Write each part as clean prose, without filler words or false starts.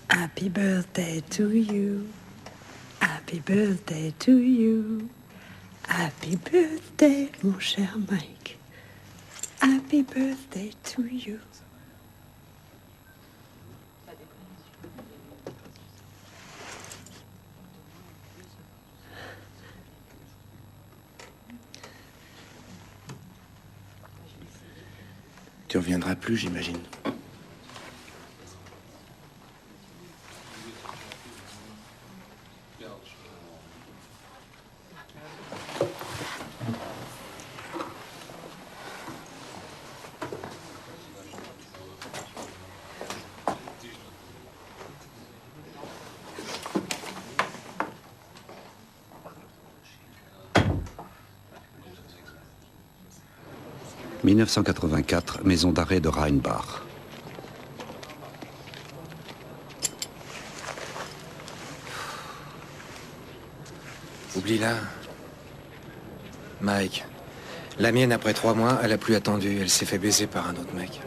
Happy birthday to you. Happy birthday to you. Happy birthday, mon cher Mike. Happy birthday to you. Tu reviendras plus, j'imagine. « 1984, maison d'arrêt de Rheinbach. Oublie-la. Mike. La mienne, après 3 mois, elle a plus attendu. Elle s'est fait baiser par un autre mec.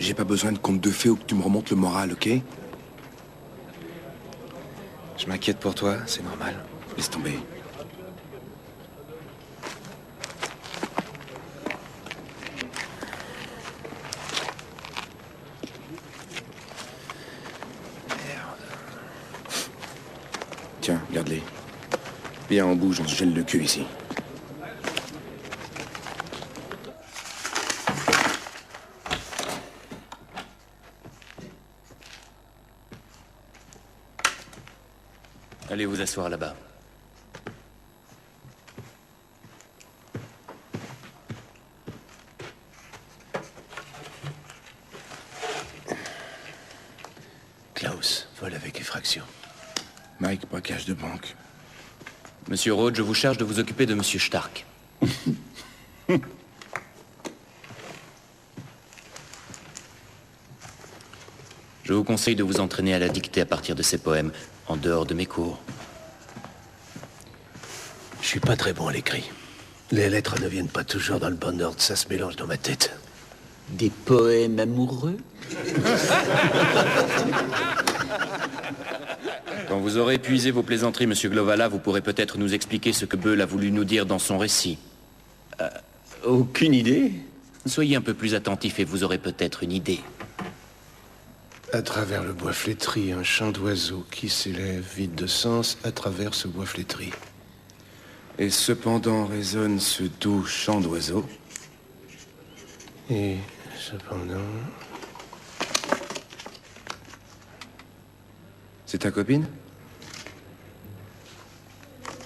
J'ai pas besoin de contes de fées ou que tu me remontes le moral, ok? Je m'inquiète pour toi, c'est normal. Laisse tomber. Tiens, regarde-les. Viens, on bouge, on se gèle le cul ici. Allez vous asseoir là-bas. Klaus, vol avec effraction. Mike, braquage de banque. Monsieur Rhodes, je vous charge de vous occuper de Monsieur Stark. Je vous conseille de vous entraîner à la dictée à partir de ces poèmes, en dehors de mes cours. Je suis pas très bon à l'écrit. Les lettres ne viennent pas toujours dans le bon ordre, ça se mélange dans ma tête. Des poèmes amoureux? Quand vous aurez épuisé vos plaisanteries, Monsieur Glovala, vous pourrez peut-être nous expliquer ce que Beul a voulu nous dire dans son récit. Aucune idée. Soyez un peu plus attentif et vous aurez peut-être une idée. À travers le bois flétri, un chant d'oiseau qui s'élève, vide de sens, à travers ce bois flétri. Et cependant résonne ce doux chant d'oiseau. Et cependant... C'est ta copine?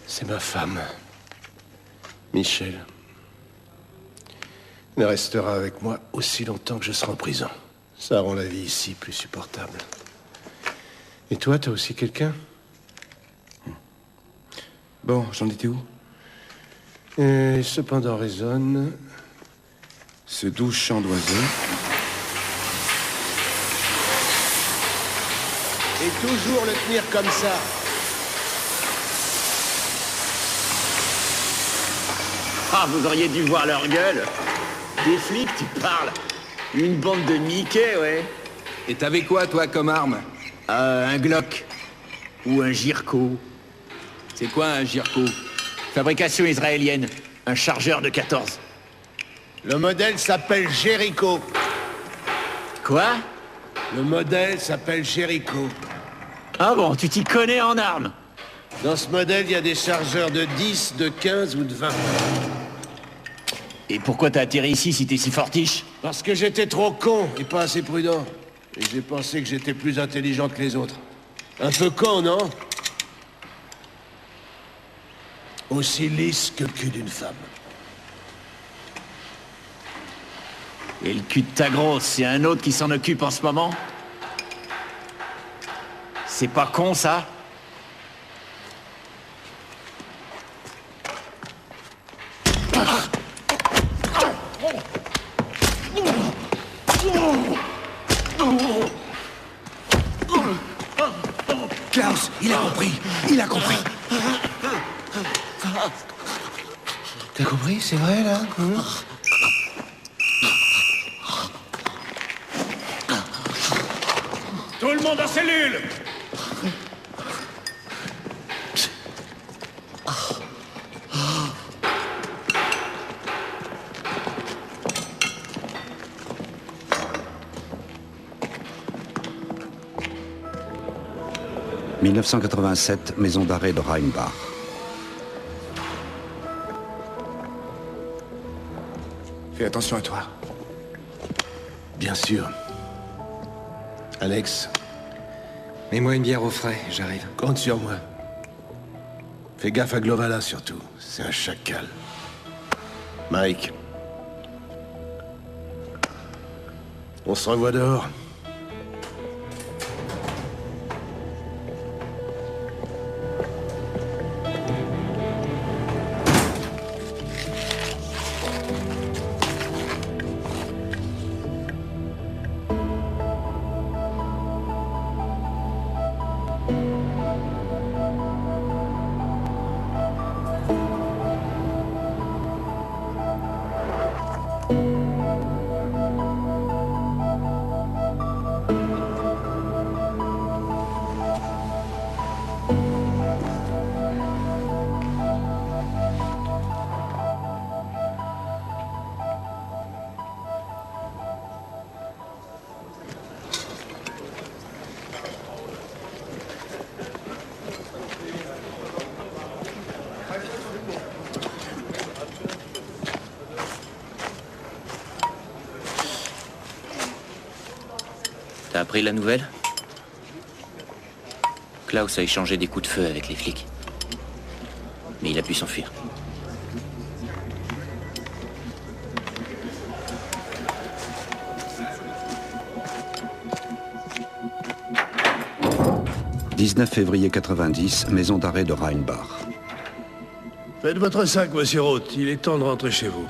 C'est ma femme. Michel. Elle restera avec moi aussi longtemps que je serai en prison. Ça rend la vie ici plus supportable. Et toi, t'as aussi quelqu'un? Bon, j'en étais où? Et cependant résonne... Ce doux chant d'oiseau. Et toujours le tenir comme ça. Ah, vous auriez dû voir leur gueule. Des flics, tu parles. Une bande de Mickey, ouais. Et t'avais quoi, toi, comme arme? Un Glock. Ou un Girko. C'est quoi, un Girko? Fabrication israélienne. Un chargeur de 14. Le modèle s'appelle Jericho. Quoi? Le modèle s'appelle Jericho. Ah bon, tu t'y connais en armes? Dans ce modèle, il y a des chargeurs de 10, de 15 ou de 20. Et pourquoi t'as atterri ici si t'es si fortiche? Parce que j'étais trop con et pas assez prudent. Et j'ai pensé que j'étais plus intelligent que les autres. Un peu con, non? Aussi lisse que le cul d'une femme. Et le cul de ta grosse, c'est un autre qui s'en occupe en ce moment? C'est pas con, ça? Klaus, il a compris. Il a compris. T'as compris, c'est vrai, là? Tout le monde en cellule! « 1987, maison d'arrêt de Rheinbach. Fais attention à toi. Bien sûr. Alex, Mets-moi une bière au frais, j'arrive. compte sur moi. Fais gaffe à Glovala, surtout. C'est un chacal. Mike. On se revoit dehors. T'as appris la nouvelle? Klaus a échangé des coups de feu avec les flics. Mais il a pu s'enfuir. « 19 février 90, maison d'arrêt de Rheinbach. Faites votre sac, monsieur Roth. Il est temps de rentrer chez vous.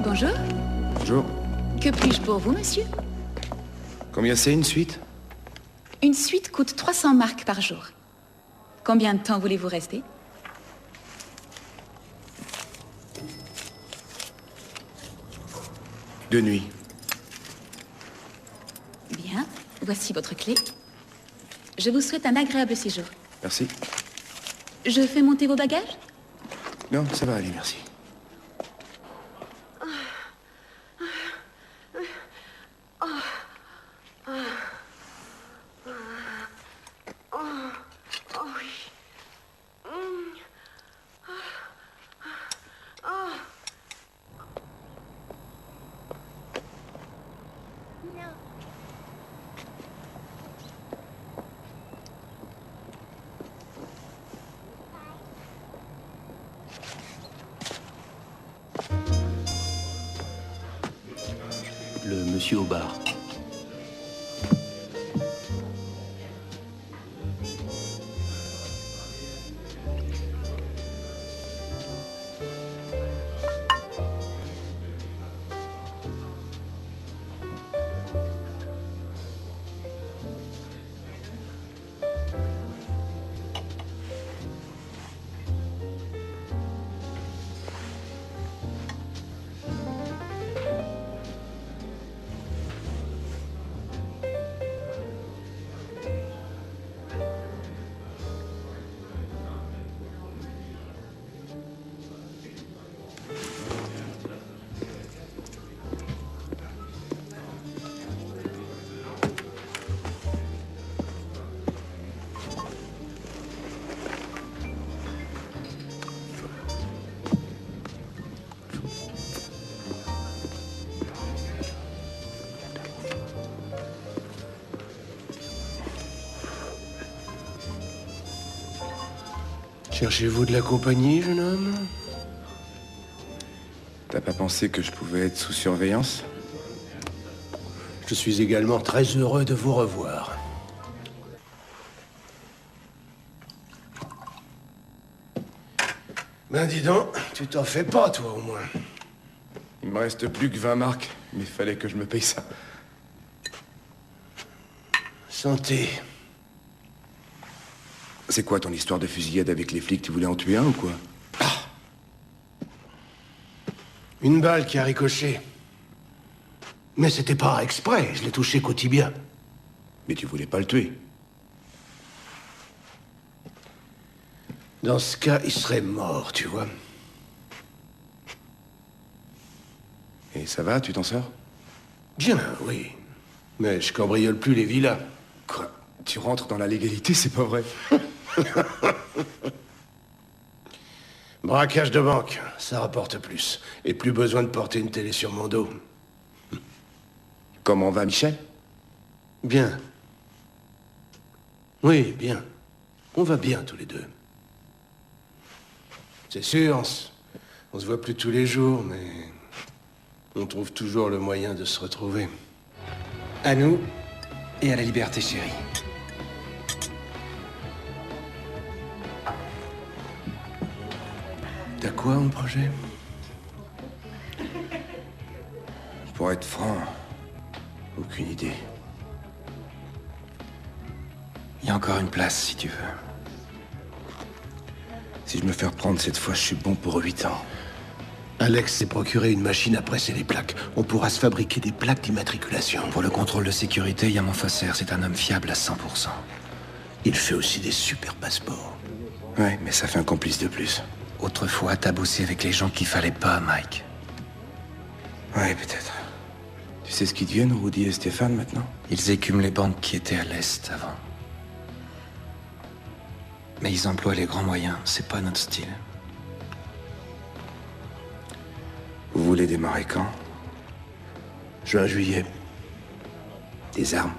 Bonjour. Bonjour. Que puis-je pour vous, monsieur? Combien c'est une suite? Une suite coûte 300 marks par jour. Combien de temps voulez-vous rester? De nuit. Bien, voici votre clé. Je vous souhaite un agréable séjour. Merci. Je fais monter vos bagages? Non, ça va aller, merci. Le monsieur au bar. Cherchez-vous de la compagnie, jeune homme? T'as pas pensé que je pouvais être sous surveillance? Je suis également très heureux de vous revoir. Ben dis donc, tu t'en fais pas, toi, au moins. Il me reste plus que 20 marques, mais fallait que je me paye ça. Santé. C'est quoi ton histoire de fusillade avec les flics? Tu voulais en tuer un ou quoi? Une balle qui a ricoché. Mais c'était pas exprès, je l'ai touché qu'au tibia. Mais tu voulais pas le tuer. Dans ce cas, il serait mort, tu vois. Et ça va, tu t'en sors? Bien, oui. Mais je cambriole plus les villas. Quoi? Tu rentres dans la légalité, c'est pas vrai? Braquage de banque, ça rapporte plus. Et plus besoin de porter une télé sur mon dos. Comment va Michel? Bien. Oui, bien. On va bien tous les deux. C'est sûr, on se voit plus tous les jours, mais on trouve toujours le moyen de se retrouver. À nous et à la liberté, chérie. T'as quoi en projet? Pour être franc, aucune idée. Il y a encore une place, si tu veux. Si je me fais reprendre cette fois, je suis bon pour 8 ans. Alex s'est procuré une machine à presser les plaques. On pourra se fabriquer des plaques d'immatriculation. Pour le contrôle de sécurité, il y a mon faussaire. C'est un homme fiable à 100%. Il fait aussi des super passeports. Ouais, mais ça fait un complice de plus. Autrefois, t'as bossé avec les gens qu'il fallait pas, Mike. Ouais, peut-être. Tu sais ce qu'ils deviennent, Rudy et Stéphane, maintenant? Ils écument les banques qui étaient à l'Est avant. Mais ils emploient les grands moyens. C'est pas notre style. Vous voulez démarrer quand? Juin, juillet. Des armes?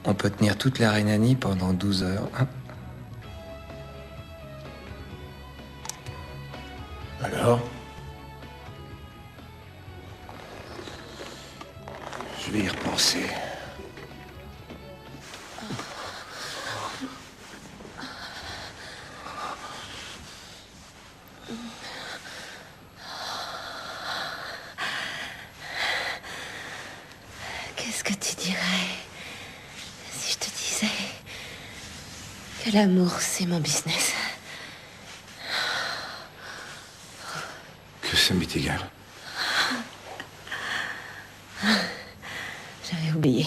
On peut tenir toute la Rhénanie pendant 12 heures. Hein? Alors? Je vais y repenser. Qu'est-ce que tu dirais si je te disais que l'amour, c'est mon business? Que ça m'est égal. J'avais oublié.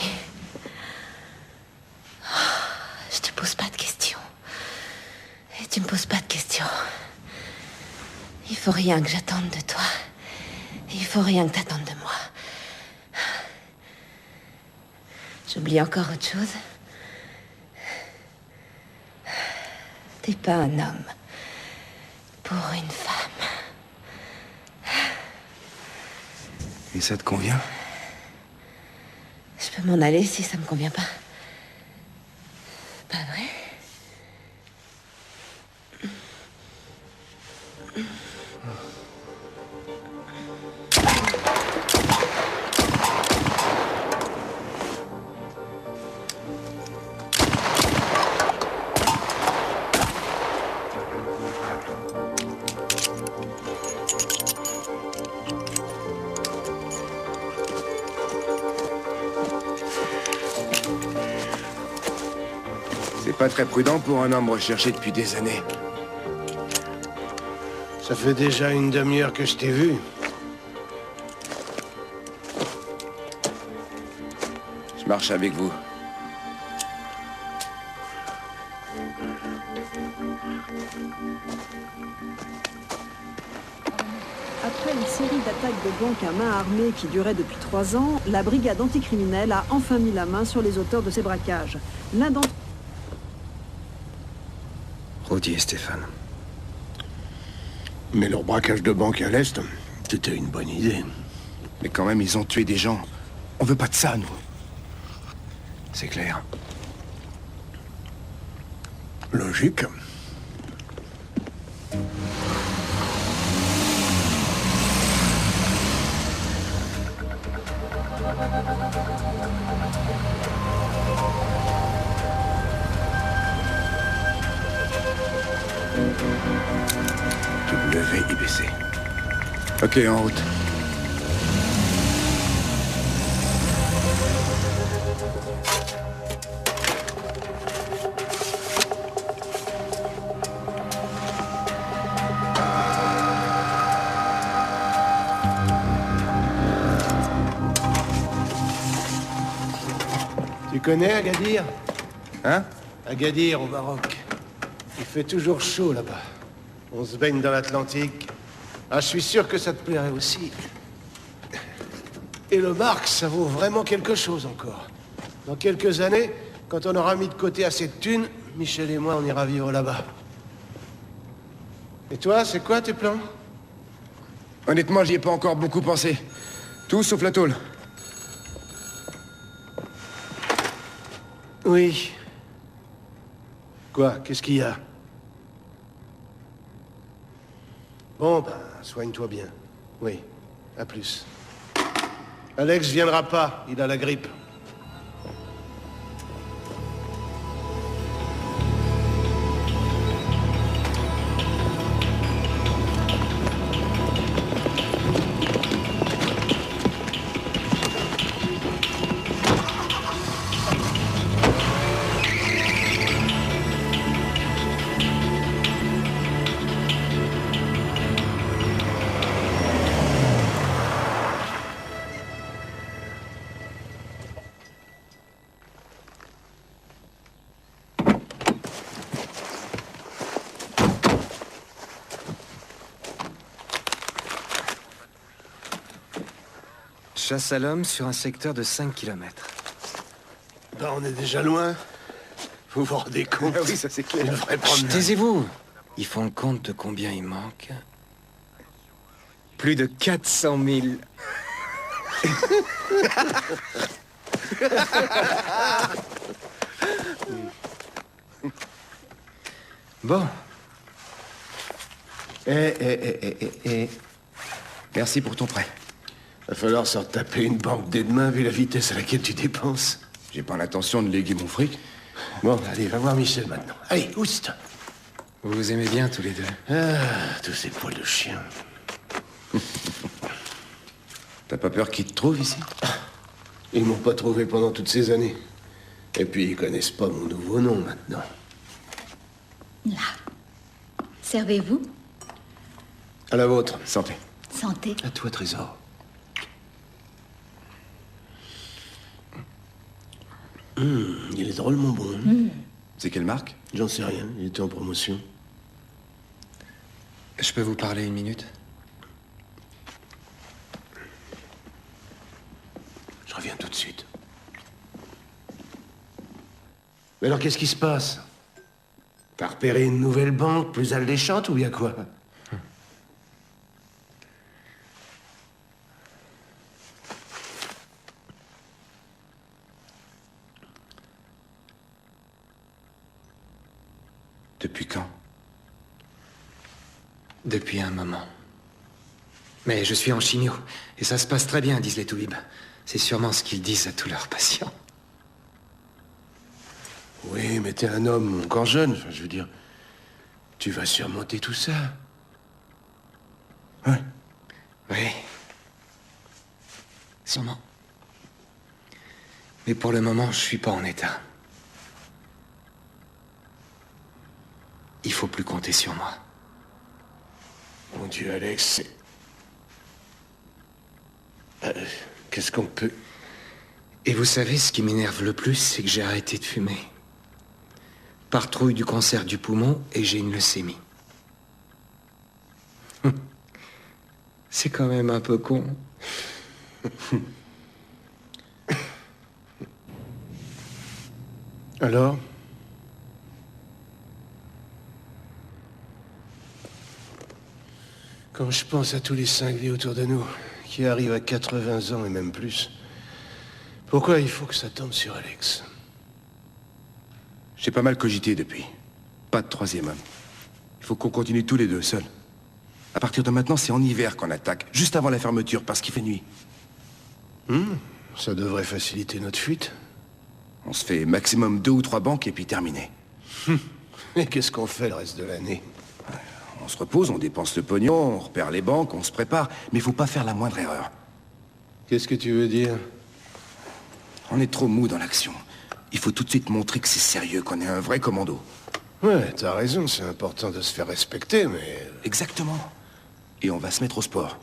Je te pose pas de questions. Et tu me poses pas de questions. Il faut rien que j'attende de toi. Et il faut rien que t'attendes de moi. J'oublie encore autre chose. T'es pas un homme pour une femme. Et ça te convient? Je peux m'en aller si ça me convient pas. Pas vrai? C'est pas très prudent pour un homme recherché depuis des années. Ça fait déjà une demi-heure que je t'ai vu. Je marche avec vous. Après une série d'attaques de banques à main armée qui duraient depuis 3 ans, la brigade anticriminelle a enfin mis la main sur les auteurs de ces braquages. L'un d'entre Rudy et Stéphane. Mais leur braquage de banque à l'Est, c'était une bonne idée. Mais quand même, ils ont tué des gens. On veut pas de ça, nous. C'est clair. Logique. WIBC. Ok, en route. Tu connais Agadir? Hein? Agadir, au Maroc. Il fait toujours chaud là-bas. On se baigne dans l'Atlantique. Ah, je suis sûr que ça te plairait aussi. Et le Marx, ça vaut vraiment quelque chose encore. Dans quelques années, quand on aura mis de côté assez de thunes, Michel et moi, on ira vivre là-bas. Et toi, c'est quoi tes plans? Honnêtement, j'y ai pas encore beaucoup pensé. Tout sauf la tôle. Oui. Quoi? Qu'est-ce qu'il y a? Bon, ben, soigne-toi bien. Oui, à plus. Alex viendra pas, il a la grippe. Chasse à l'homme sur un secteur de 5 km. Ben, on est déjà loin. Vous vous rendez compte? Ah oui, ça c'est clair. Une vraie promenade. Taisez-vous. Ils font le compte de combien il manque. Plus de 400 000. Bon. Merci pour ton prêt. Va falloir s'en taper une banque dès demain, vu la vitesse à laquelle tu dépenses. J'ai pas l'intention de léguer mon fric. Bon, allez, va voir Michel maintenant. Allez, oust! Vous vous aimez bien tous les deux. Ah, tous ces poils de chien. T'as pas peur qu'ils te trouvent ici? Ils m'ont pas trouvé pendant toutes ces années. Et puis, ils connaissent pas mon nouveau nom, maintenant. Là. Servez-vous. À la vôtre. Santé. Santé. À toi, Trésor. Il est drôlement bon. C'est quelle marque? J'en sais rien, il était en promotion. Je peux vous parler une minute? Je reviens tout de suite. Mais alors, qu'est-ce qui se passe? T'as repéré une nouvelle banque plus alléchante ou bien quoi? Depuis quand? Depuis un moment. Mais je suis en chimio, et ça se passe très bien, disent les toubibs. C'est sûrement ce qu'ils disent à tous leurs patients. Oui, mais t'es un homme encore jeune, enfin, je veux dire... Tu vas surmonter tout ça. Ouais. Oui. Sûrement. Mais pour le moment, je suis pas en état. Il faut plus compter sur moi. Mon Dieu, Alex, c'est... qu'est-ce qu'on peut... Et vous savez, ce qui m'énerve le plus, c'est que j'ai arrêté de fumer. Par trouille du cancer du poumon, et j'ai une leucémie. C'est quand même un peu con. Alors? Quand je pense à tous les cinglés autour de nous, qui arrivent à 80 ans et même plus, pourquoi il faut que ça tombe sur Alex? J'ai pas mal cogité depuis. Pas de troisième homme. Il faut qu'on continue tous les deux, seuls. À partir de maintenant, c'est en hiver qu'on attaque, juste avant la fermeture, parce qu'il fait nuit. Ça devrait faciliter notre fuite. On se fait maximum 2 ou 3 banques et puis terminé. Et qu'est-ce qu'on fait le reste de l'année? On se repose, on dépense le pognon, on repère les banques, on se prépare. Mais faut pas faire la moindre erreur. Qu'est-ce que tu veux dire? On est trop mou dans l'action. Il faut tout de suite montrer que c'est sérieux, qu'on est un vrai commando. Ouais, t'as raison, c'est important de se faire respecter, mais... Exactement. Et on va se mettre au sport.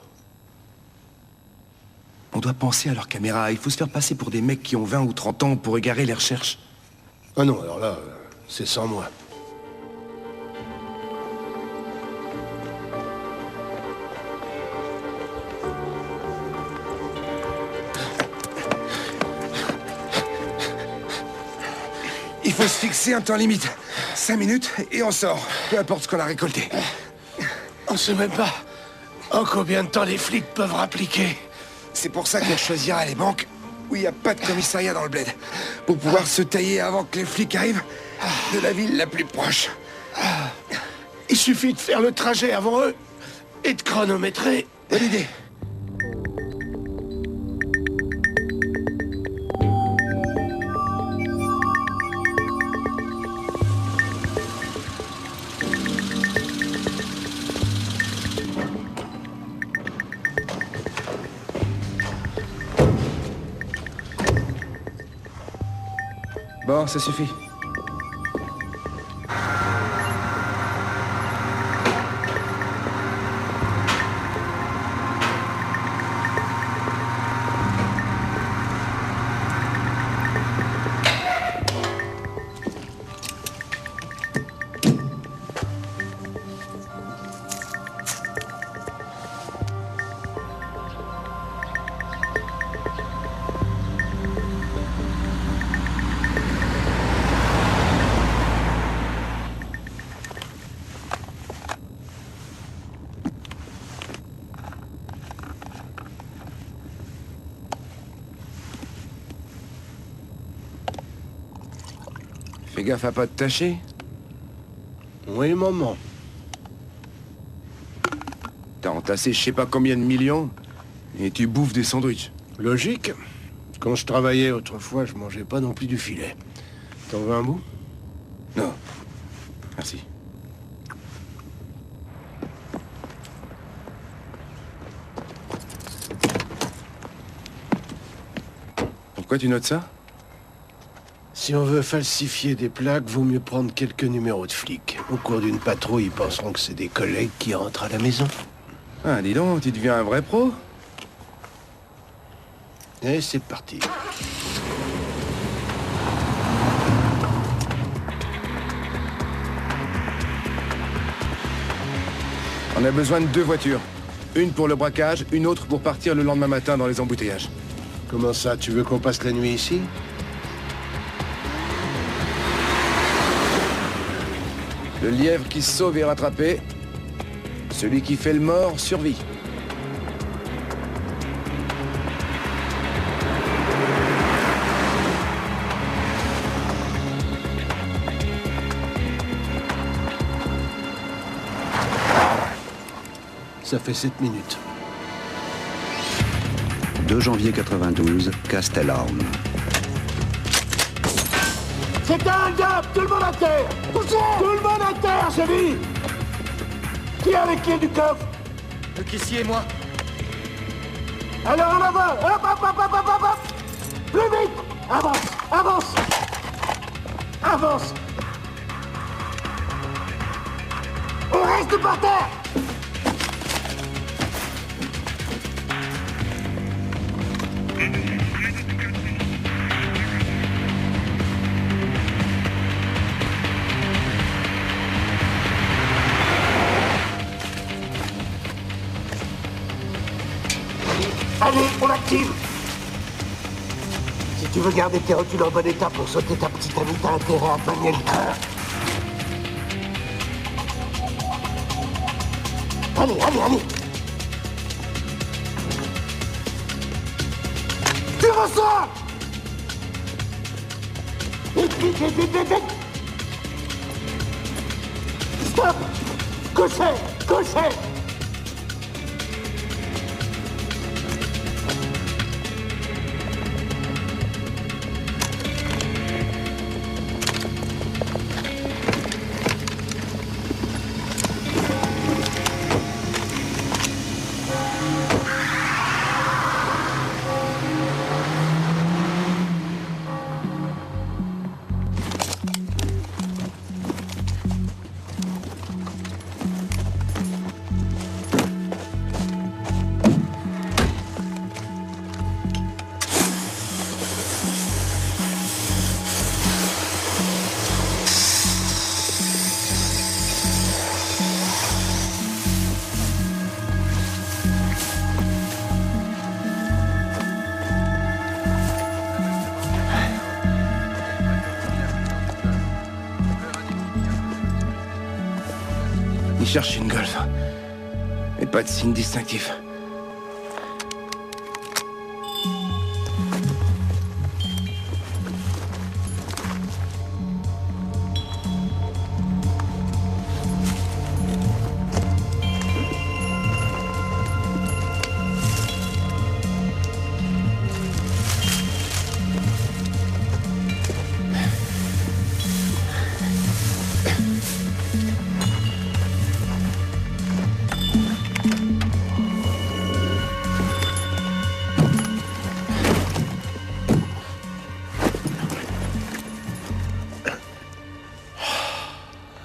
On doit penser à leurs caméras. Il faut se faire passer pour des mecs qui ont 20 ou 30 ans pour égarer les recherches. Ah non, alors là, c'est sans moi. Il faut se fixer un temps limite. 5 minutes et on sort. Peu importe ce qu'on a récolté. On sait même pas en combien de temps les flics peuvent rappliquer. C'est pour ça qu'on choisira les banques où il n'y a pas de commissariat dans le bled. Pour pouvoir se tailler avant que les flics arrivent de la ville la plus proche. Il suffit de faire le trajet avant eux et de chronométrer. Bonne idée. Bon, ça suffit. Fais gaffe à pas te tâcher. Oui, maman. T'as entassé je sais pas combien de millions et tu bouffes des sandwichs. Logique. Quand je travaillais autrefois, je mangeais pas non plus du filet. T'en veux un bout? Non. Merci. Pourquoi tu notes ça? Si on veut falsifier des plaques, vaut mieux prendre quelques numéros de flics. Au cours d'une patrouille, ils penseront que c'est des collègues qui rentrent à la maison. Ah, dis donc, tu deviens un vrai pro? Et c'est parti. On a besoin de 2 voitures. Une pour le braquage, une autre pour partir le lendemain matin dans les embouteillages. Comment ça, tu veux qu'on passe la nuit ici? Le lièvre qui se sauve est rattrapé. Celui qui fait le mort survit. Ça fait 7 minutes. 2 janvier 92, Castellarme. C'est un gars! Tout le monde à terre! Tout le monde à terre, j'ai dit! Qui a les clés du coffre? Le caissier et moi. Alors en avant! Hop, hop, hop, hop, hop, hop, hop! Plus vite! Avance! Avance! Avance! On reste par terre! Allez, on active! Si tu veux garder tes rotules en bon état pour sauter ta petite amie, t'as intérêt à manier le train. Allez, allez, allez! Tu ressors! Vite, vite, vite, vite, vite, vite! Stop! Couchez! Couchez! Il cherche une Golf. Mais pas de signe distinctif.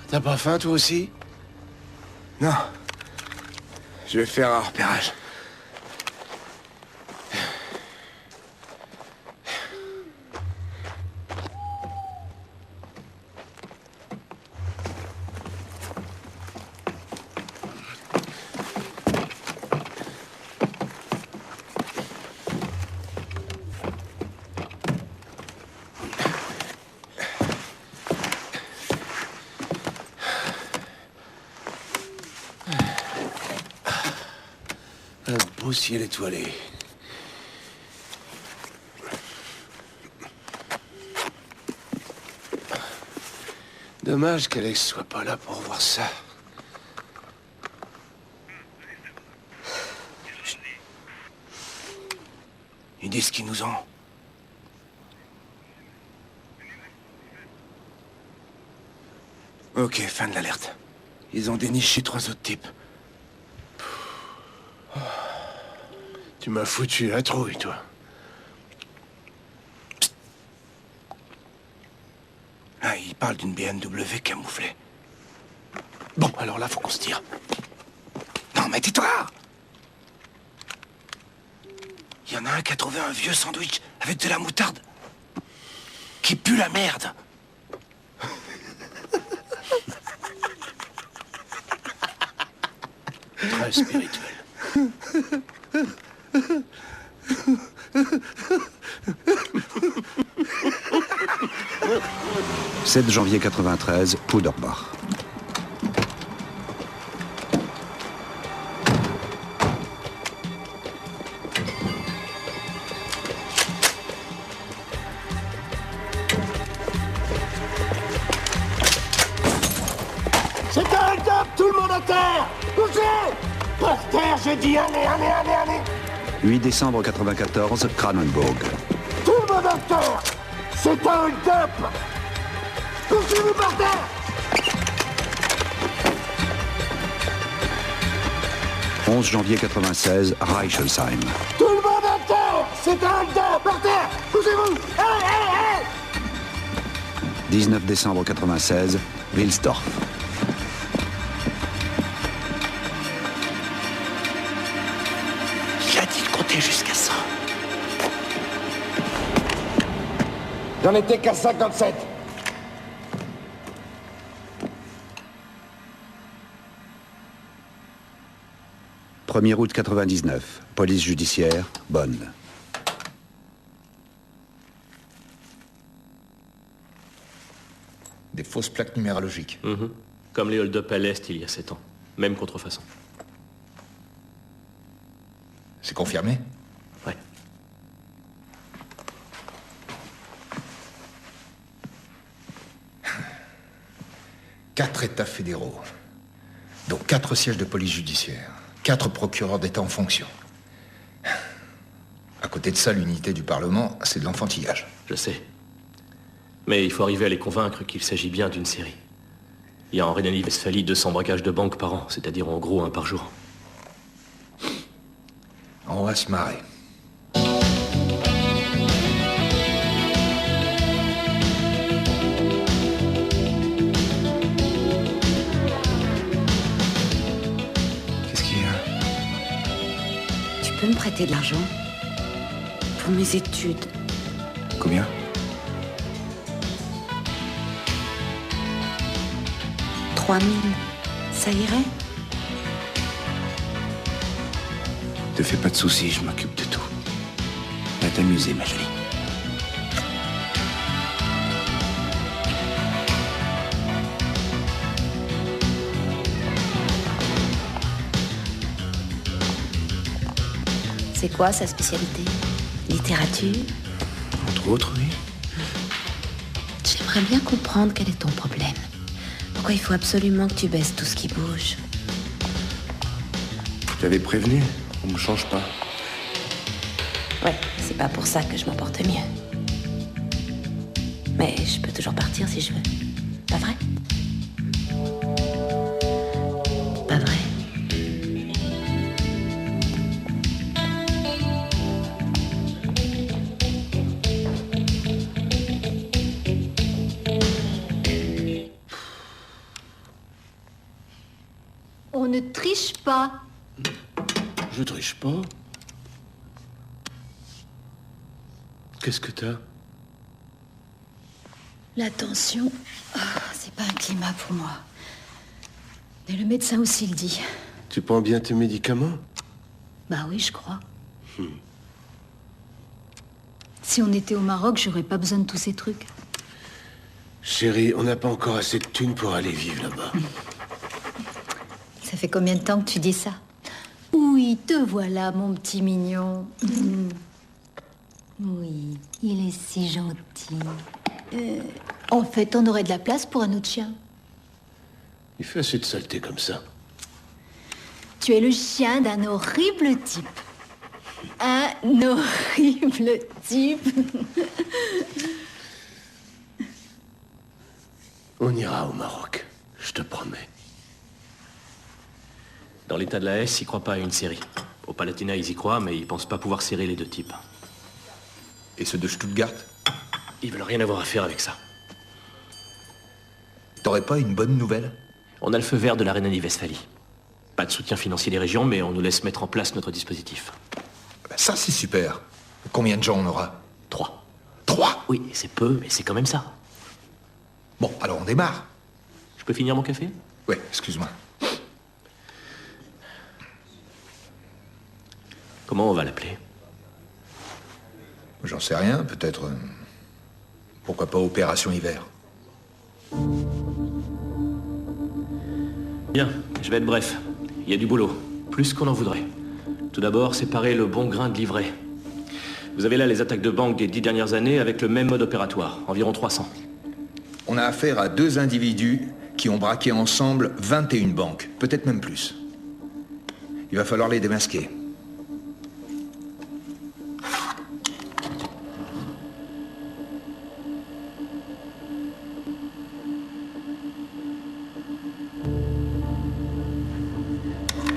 T'as pas faim, toi aussi? Non. Je vais faire un repérage. Un beau ciel étoilé. Dommage qu'Alex soit pas là pour voir ça. Ils disent qu'ils nous ont. Ok, fin de l'alerte. Ils ont déniché 3 autres types. Tu m'as foutu la trouille, toi. Ah, ils parlent d'une BMW camouflée. Bon, alors là, faut qu'on se tire. Non, mais tais-toi! Il y en a un qui a trouvé un vieux sandwich avec de la moutarde. Qui pue la merde. Très spirituel. 7 janvier 93, Puderbach. C'est un hold-up, tout le monde à terre! Bougez! Par terre, j'ai dit, allez! 8 décembre 94, Kranenburg. Tout le monde à terre! C'est un hold-up! Couchez-vous par terre! 11 janvier 96, Reichelsheim. Tout le monde à terre! C'est un hold-up! Par terre! Couchez-vous! Allez! 19 décembre 96, Wilsdorf. Il a dit de compter jusqu'à 100. J'en étais qu'à 57. « 1er août 99, police judiciaire, Bonn. Des fausses plaques numérologiques. Comme les hold-up à l'Est il y a 7 ans. Même contrefaçon. C'est confirmé? Ouais. Quatre États fédéraux, dont 4 sièges de police judiciaire, 4 procureurs d'État en fonction. À côté de ça, l'unité du Parlement, c'est de l'enfantillage. Je sais. Mais il faut arriver à les convaincre qu'il s'agit bien d'une série. Il y a en Rhénanie-Westphalie 200 braquages de banques par an, c'est-à-dire en gros 1 par jour. On va se marrer. Qu'est-ce qu'il y a? Tu peux me prêter de l'argent? Pour mes études. Combien? « 3 000. Ça irait? Te fais pas de soucis, je m'occupe de tout. Va t'amuser, ma jolie. C'est quoi sa spécialité? Littérature? Entre autres, oui. J'aimerais bien comprendre quel est ton problème. Pourquoi il faut absolument que tu baisses tout ce qui bouge? Je t'avais prévenu, on me change pas. Ouais, c'est pas pour ça que je m'en porte mieux. Mais je peux toujours partir si je veux. Pas vrai? Pas vrai? On ne triche pas. Je triche pas. Qu'est-ce que t'as? La tension, c'est pas un climat pour moi. Et le médecin aussi le dit. Tu prends bien tes médicaments? Bah oui, je crois. Si on était au Maroc, j'aurais pas besoin de tous ces trucs. Chérie, on n'a pas encore assez de thunes pour aller vivre là-bas. Ça fait combien de temps que tu dis ça? Oui, te voilà, mon petit mignon. Oui, il est si gentil. En fait, on aurait de la place pour un autre chien. Il fait assez de saleté comme ça. Tu es le chien d'un horrible type. Un horrible type. On ira au Maroc, je te promets. Dans l'état de la S, ils croient pas à une série. Au Palatinat, ils y croient, mais ils pensent pas pouvoir serrer les deux types. Et ceux de Stuttgart? Ils veulent rien avoir à faire avec ça. T'aurais pas une bonne nouvelle? On a le feu vert de la Rhénanie-Westphalie. Pas de soutien financier des régions, mais on nous laisse mettre en place notre dispositif. Ça, c'est super. Combien de gens on aura? 3. 3? Oui, c'est peu, mais c'est quand même ça. Bon, alors on démarre. Je peux finir mon café? Ouais, excuse-moi. Comment on va l'appeler? J'en sais rien, peut-être... pourquoi pas Opération Hiver? Bien, je vais être bref. Il y a du boulot, plus qu'on en voudrait. Tout d'abord, séparer le bon grain de l'ivraie. Vous avez là les attaques de banque des 10 dernières années avec le même mode opératoire, environ 300. On a affaire à 2 individus qui ont braqué ensemble 21 banques, peut-être même plus. Il va falloir les démasquer.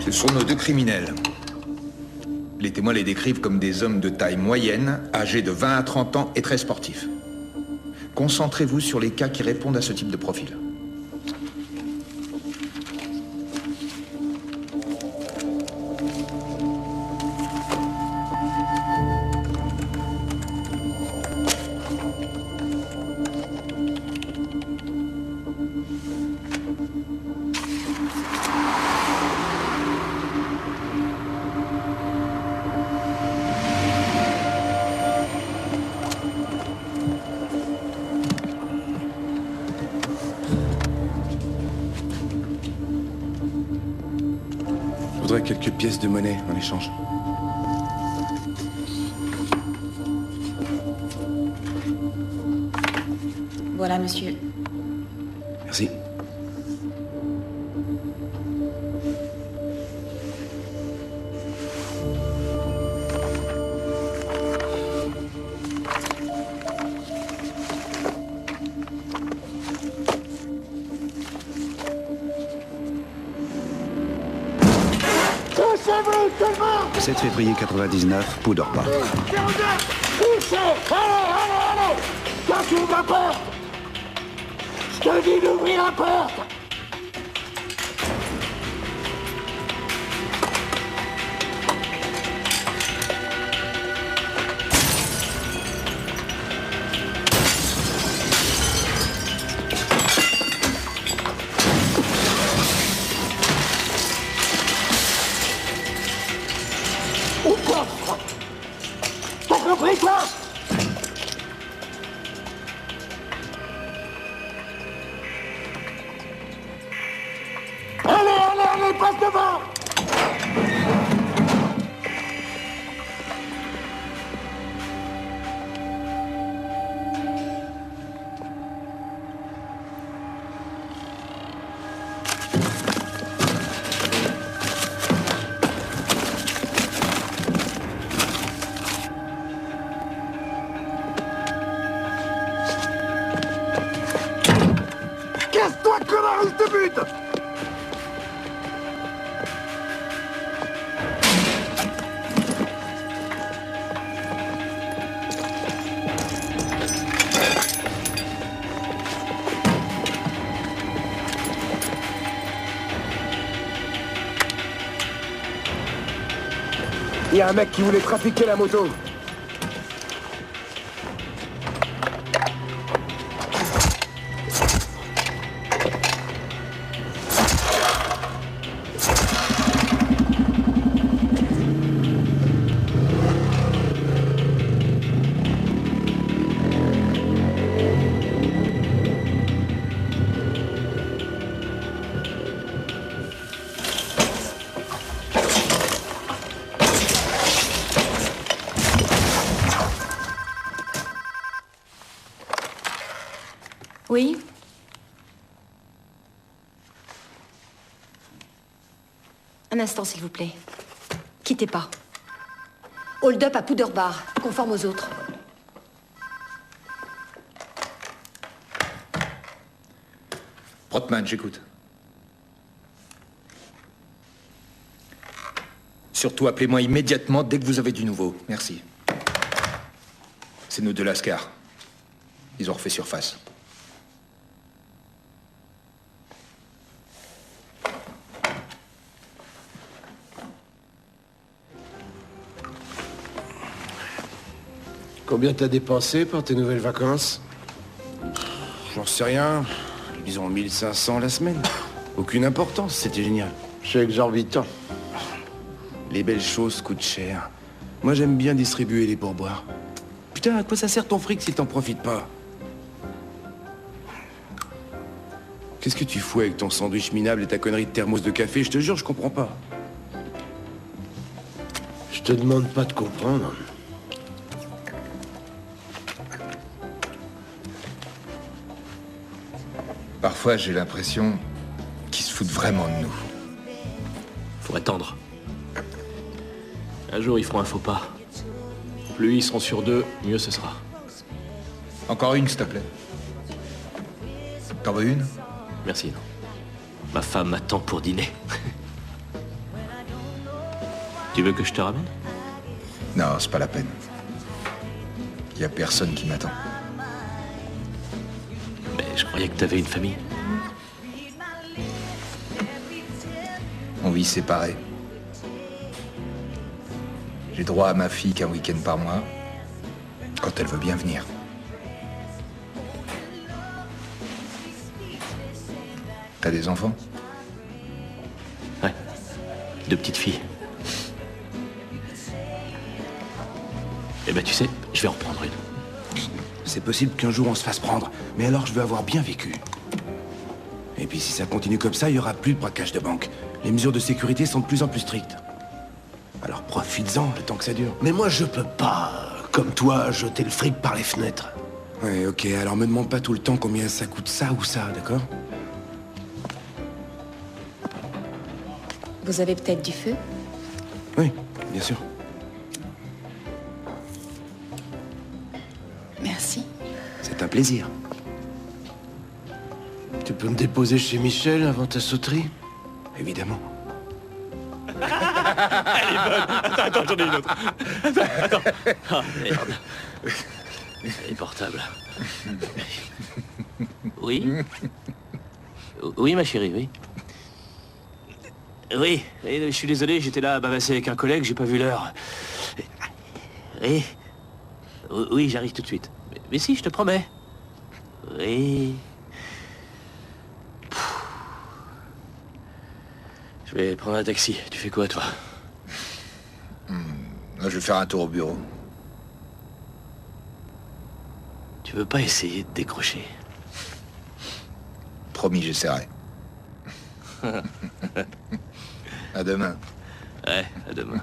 Ce sont nos 2 criminels. Les témoins les décrivent comme des hommes de taille moyenne, âgés de 20 à 30 ans et très sportifs. Concentrez-vous sur les cas qui répondent à ce type de profil. Je voudrais quelques pièces de monnaie en échange. Voilà, monsieur. Merci. Touchez-vous, tout le monde! 7 février 99, Poudorba. Touchez! Allez! Toi, tu ouvres la porte! Je te dis d'ouvrir la porte! Au coffre! T'as compris, toi? Allez, passe devant! but! Il y a un mec qui voulait trafiquer la moto. Oui? Un instant, s'il vous plaît. Quittez pas. Hold-up à Powder Bar, conforme aux autres. Brotman, j'écoute. Surtout, appelez-moi immédiatement dès que vous avez du nouveau. Merci. C'est nous de Lascar. Ils ont refait surface. Combien t'as dépensé pour tes nouvelles vacances? J'en sais rien. Disons 1500 la semaine. Aucune importance, c'était génial. C'est exorbitant. Les belles choses coûtent cher. Moi, j'aime bien distribuer les pourboires. Putain, à quoi ça sert ton fric si t'en profites pas? Qu'est-ce que tu fous avec ton sandwich minable et ta connerie de thermos de café? Je te jure, je comprends pas. Je te demande pas de comprendre. Parfois, j'ai l'impression qu'ils se foutent vraiment de nous. Faut attendre. Un jour, ils feront un faux pas. Plus ils seront sur deux, mieux ce sera. Encore une, s'il te plaît. T'en veux une? Merci, non. Ma femme m'attend pour dîner. Tu veux que je te ramène? Non, c'est pas la peine. Y a personne qui m'attend. Mais je croyais que t'avais une famille. On vit séparés. J'ai droit à ma fille qu'un week-end par mois, quand elle veut bien venir. T'as des enfants? Ouais. 2 petites filles. Eh ben tu sais, je vais en reprendre une. C'est possible qu'un jour on se fasse prendre, mais alors je veux avoir bien vécu. Et puis si ça continue comme ça, il y aura plus de braquage de banque. Les mesures de sécurité sont de plus en plus strictes. Alors profites-en le temps que ça dure. Mais moi, je peux pas, comme toi, jeter le fric par les fenêtres. Ouais, ok, alors me demande pas tout le temps combien ça coûte ça ou ça, d'accord? Vous avez peut-être du feu? Oui, bien sûr. Merci. C'est un plaisir. Tu peux me déposer chez Michel avant ta sauterie? Évidemment. Elle est bonne. Attends, j'en ai une autre. Attends. Oh, merde. Elle est portable. Oui? Oui, ma chérie, oui. Oui, je suis désolé, j'étais là à bavasser avec un collègue, j'ai pas vu l'heure. Oui. Oui, j'arrive tout de suite. Mais si, je te promets. Oui. Je vais prendre un taxi. Tu fais quoi, toi? Là, je vais faire un tour au bureau. Tu veux pas essayer de décrocher? Promis, j'essaierai. À demain. Ouais, à demain.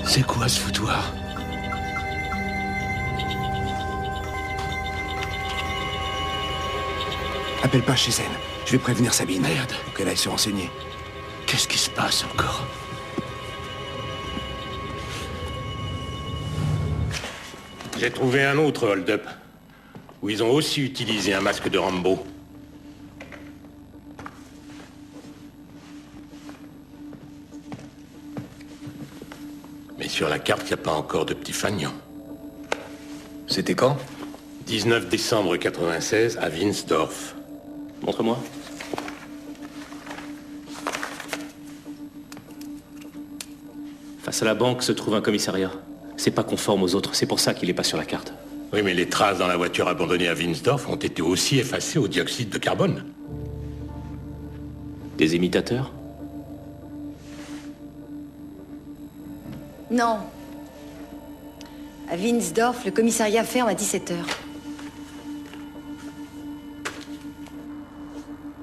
C'est quoi ce foutoir? Appelle pas chez elle. Je vais prévenir Sabine. Merde. Pour qu'elle aille se renseigner. Qu'est-ce qui se passe encore? J'ai trouvé un autre hold-up, où ils ont aussi utilisé un masque de Rambo. Mais sur la carte, il n'y a pas encore de petit fanion. C'était quand? 19 décembre 96 à Winsdorf. Montre-moi. Face à la banque se trouve un commissariat. C'est pas conforme aux autres, c'est pour ça qu'il est pas sur la carte. Oui, mais les traces dans la voiture abandonnée à Winsdorf ont été aussi effacées au dioxyde de carbone. Des imitateurs? Non. À Winsdorf, le commissariat ferme à 17h.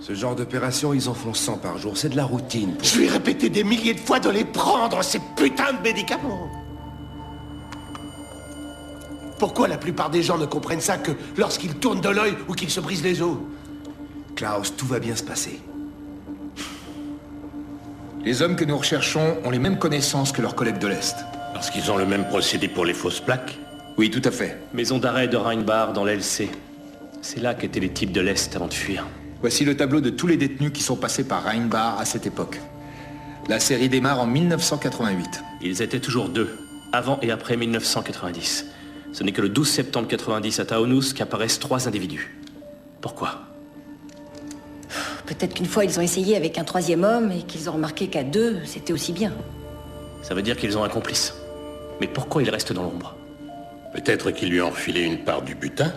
Ce genre d'opération, ils en font 100 par jour. C'est de la routine. Je lui ai répété des milliers de fois de les prendre, ces putains de médicaments. Pourquoi la plupart des gens ne comprennent ça que lorsqu'ils tournent de l'œil ou qu'ils se brisent les os? Klaus, tout va bien se passer. Les hommes que nous recherchons ont les mêmes connaissances que leurs collègues de l'Est. Parce qu'ils ont le même procédé pour les fausses plaques? Oui, tout à fait. Maison d'arrêt de Rheinbach dans l'LC. C'est là qu'étaient les types de l'Est avant de fuir. Voici le tableau de tous les détenus qui sont passés par Rheinbach à cette époque. La série démarre en 1988. Ils étaient toujours deux, avant et après 1990. Ce n'est que le 12 septembre 90 à Taunus qu'apparaissent 3 individus. Pourquoi? Peut-être qu'une fois ils ont essayé avec un 3e homme et qu'ils ont remarqué qu'à 2, c'était aussi bien. Ça veut dire qu'ils ont un complice. Mais pourquoi ils restent dans l'ombre? Peut-être qu'ils lui ont refilé une part du butin?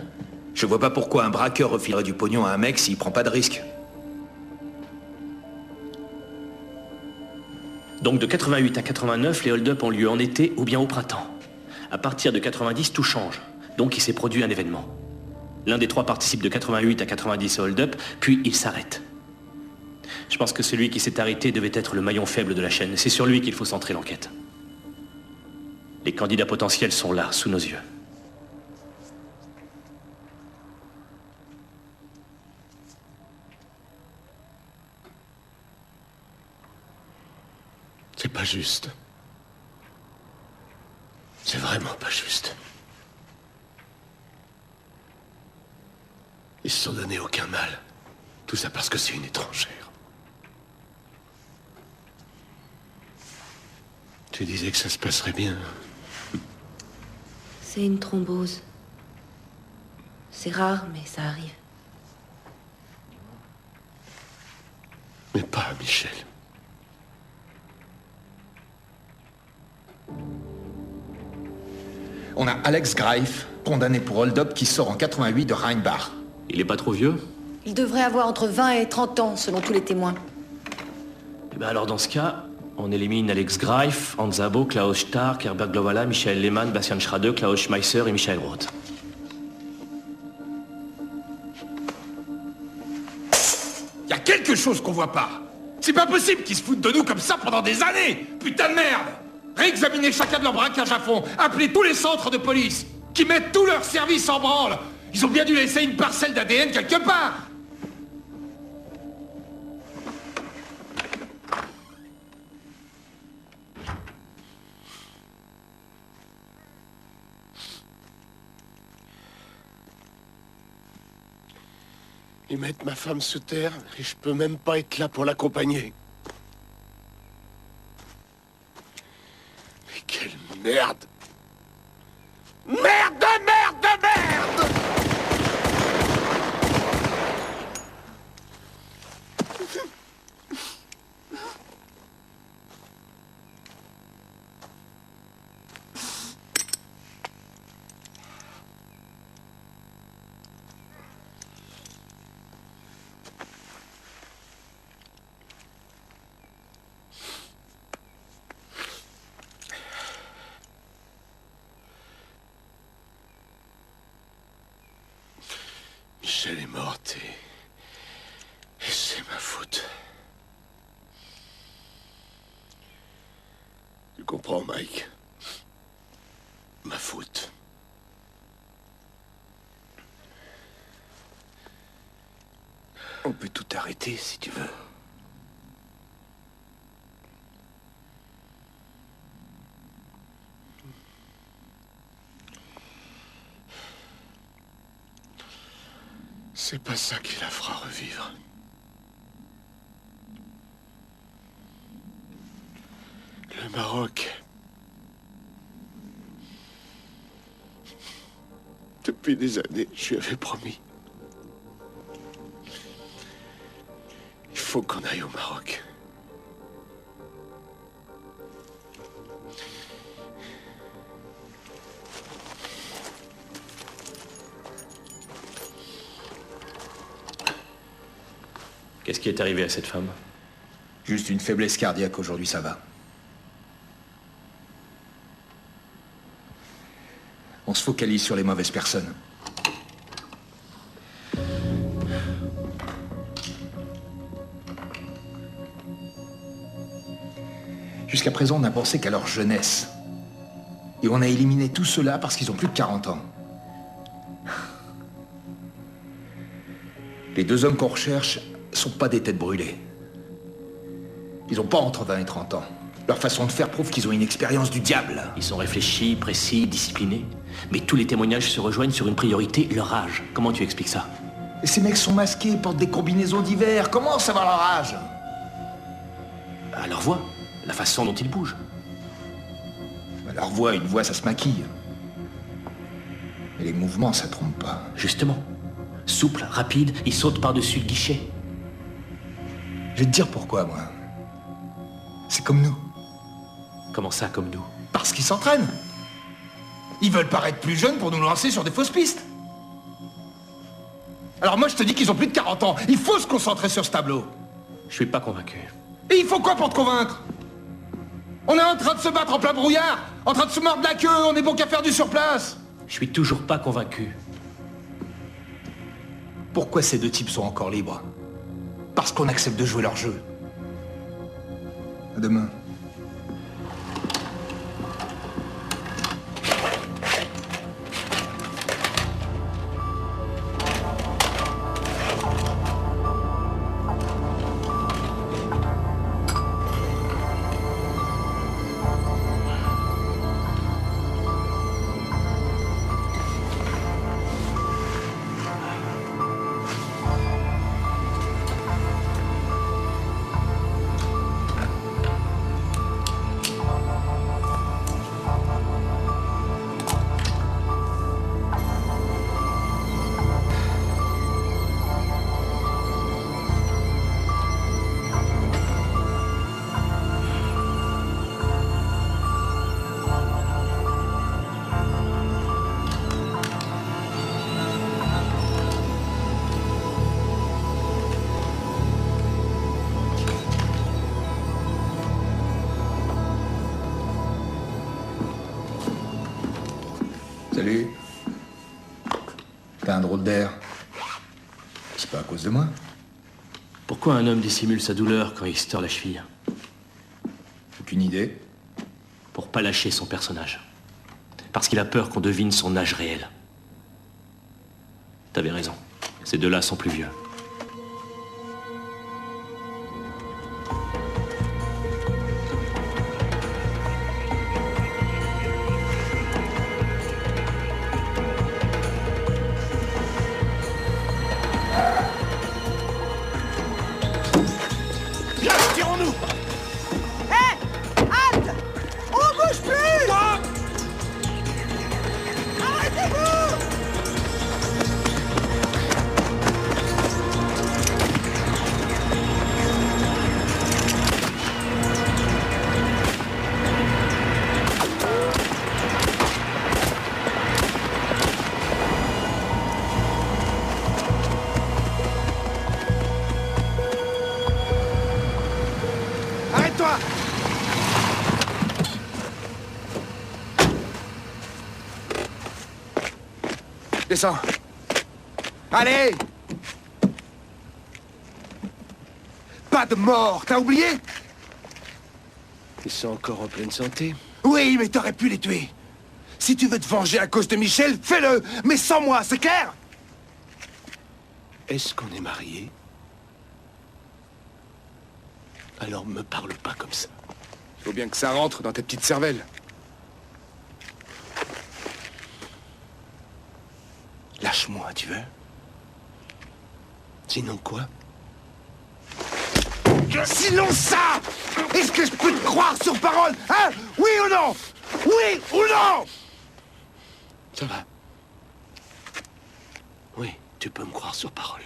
Je vois pas pourquoi un braqueur refilerait du pognon à un mec s'il prend pas de risque. Donc de 88 à 89, les hold-up ont lieu en été ou bien au printemps. À partir de 90, tout change. Donc il s'est produit un événement. L'un des 3 participe de 88 à 90 au hold-up, puis il s'arrête. Je pense que celui qui s'est arrêté devait être le maillon faible de la chaîne. C'est sur lui qu'il faut centrer l'enquête. Les candidats potentiels sont là, sous nos yeux. C'est pas juste. C'est vraiment pas juste. Ils se sont donné aucun mal. Tout ça parce que c'est une étrangère. Tu disais que ça se passerait bien. C'est une thrombose. C'est rare, mais ça arrive. Mais pas à Michel. On a Alex Greif, condamné pour hold-up, qui sort en 88 de Rheinbach. Il est pas trop vieux? Il devrait avoir entre 20 et 30 ans, selon tous les témoins. Eh ben alors dans ce cas, on élimine Alex Greif, Hans Sabo, Klaus Stark, Herbert Glovala, Michael Lehmann, Bastian Schrade, Klaus Schmeisser et Michael Roth. Y a quelque chose qu'on voit pas. C'est pas possible qu'ils se foutent de nous comme ça pendant des années. Putain de merde. Réexaminer chacun de leurs braquages à fond. Appeler tous les centres de police. Qui mettent tous leurs services en branle. Ils ont bien dû laisser une parcelle d'ADN quelque part. Ils mettent ma femme sous terre et je peux même pas être là pour l'accompagner. Mais quelle merde! Merde de merde de merde! Michel est morte et c'est ma faute. Tu comprends, Mike? Ma faute. On peut tout arrêter si tu veux. C'est pas ça qui la fera revivre. Le Maroc. Depuis des années, je lui avais promis. Il faut qu'on aille au Maroc. Qu'est-ce qui est arrivé à cette femme? Juste une faiblesse cardiaque, aujourd'hui ça va. On se focalise sur les mauvaises personnes. Jusqu'à présent, on n'a pensé qu'à leur jeunesse. Et on a éliminé tout cela parce qu'ils ont plus de 40 ans. Les deux hommes qu'on recherche sont pas des têtes brûlées. Ils ont pas entre 20 et 30 ans. Leur façon de faire prouve qu'ils ont une expérience du diable. Ils sont réfléchis, précis, disciplinés. Mais tous les témoignages se rejoignent sur une priorité, leur âge. Comment tu expliques ça? Et ces mecs sont masqués, portent des combinaisons d'hiver. Comment savoir leur âge? À leur voix, la façon dont ils bougent. À leur voix, une voix, ça se maquille. Et les mouvements, ça trompe pas. Justement. Souple, rapide, ils sautent par-dessus le guichet. Je vais te dire pourquoi, moi. C'est comme nous. Comment ça, comme nous? Parce qu'ils s'entraînent. Ils veulent paraître plus jeunes pour nous lancer sur des fausses pistes. Alors moi, je te dis qu'ils ont plus de 40 ans. Il faut se concentrer sur ce tableau. Je suis pas convaincu. Et il faut quoi pour te convaincre? On est en train de se battre en plein brouillard, en train de se mordre la queue, on est bon qu'à faire du surplace. Je suis toujours pas convaincu. Pourquoi ces deux types sont encore libres? Parce qu'on accepte de jouer leur jeu. À demain. Salut. T'as un drôle d'air. C'est pas à cause de moi? Pourquoi un homme dissimule sa douleur quand il se tord la cheville? Aucune idée. Pour pas lâcher son personnage. Parce qu'il a peur qu'on devine son âge réel. T'avais raison. Ces deux-là sont plus vieux. Descends. Allez! Pas de mort, t'as oublié? Ils sont encore en pleine santé. Oui, mais t'aurais pu les tuer. Si tu veux te venger à cause de Michel, fais-le, mais sans moi, c'est clair? Est-ce qu'on est mariés? Alors me parle pas comme ça. Faut bien que ça rentre dans ta petite cervelle. Lâche-moi, tu veux? Sinon quoi? Sinon ça! Est-ce que je peux te croire sur parole? Hein? Oui ou non? Oui ou non? Ça va. Oui, tu peux me croire sur parole.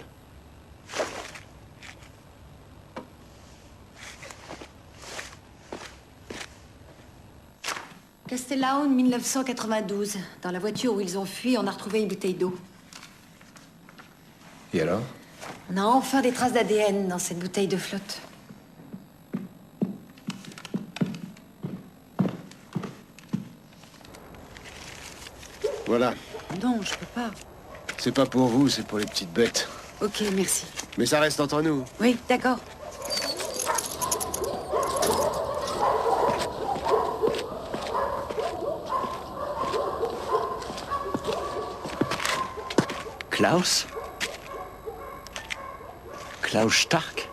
Castellown, 1992. Dans la voiture où ils ont fui, on a retrouvé une bouteille d'eau. Et alors? On a enfin des traces d'ADN dans cette bouteille de flotte. Voilà. Non, je peux pas. C'est pas pour vous, c'est pour les petites bêtes. Ok, merci. Mais ça reste entre nous. Oui, d'accord. Klaus? Klaus Stark?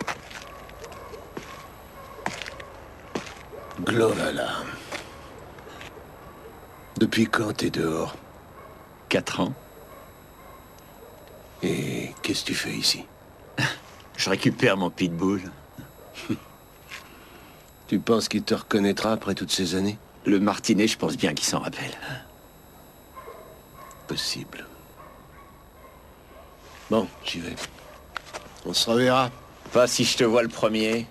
Glovala. Depuis quand t'es dehors? 4 ans. Et qu'est-ce que tu fais ici? Je récupère mon pitbull. Tu penses qu'il te reconnaîtra après toutes ces années? Le martinet, je pense bien qu'il s'en rappelle. Possible. Bon, j'y vais. On se reverra. Pas si je te vois le premier.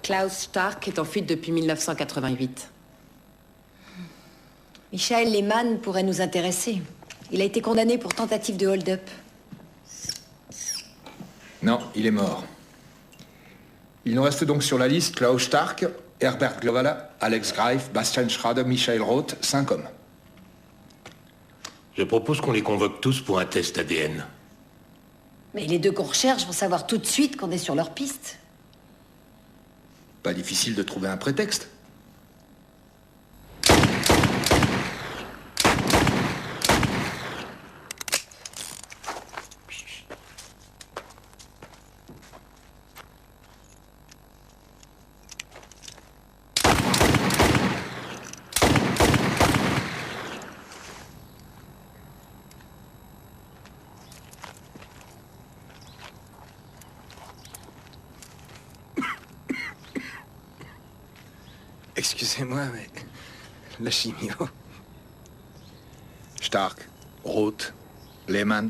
Klaus Stark est en fuite depuis 1988. Michael Lehmann pourrait nous intéresser. Il a été condamné pour tentative de hold-up. Non, il est mort. Il nous reste donc sur la liste Klaus Stark, Herbert Glovala, Alex Greif, Bastian Schrader, Michael Roth, 5 hommes. Je propose qu'on les convoque tous pour un test ADN. Mais les deux qu'on recherche vont savoir tout de suite qu'on est sur leur piste. Pas difficile de trouver un prétexte. Excusez-moi, mais... la chimio... Stark, Roth, Lehmann.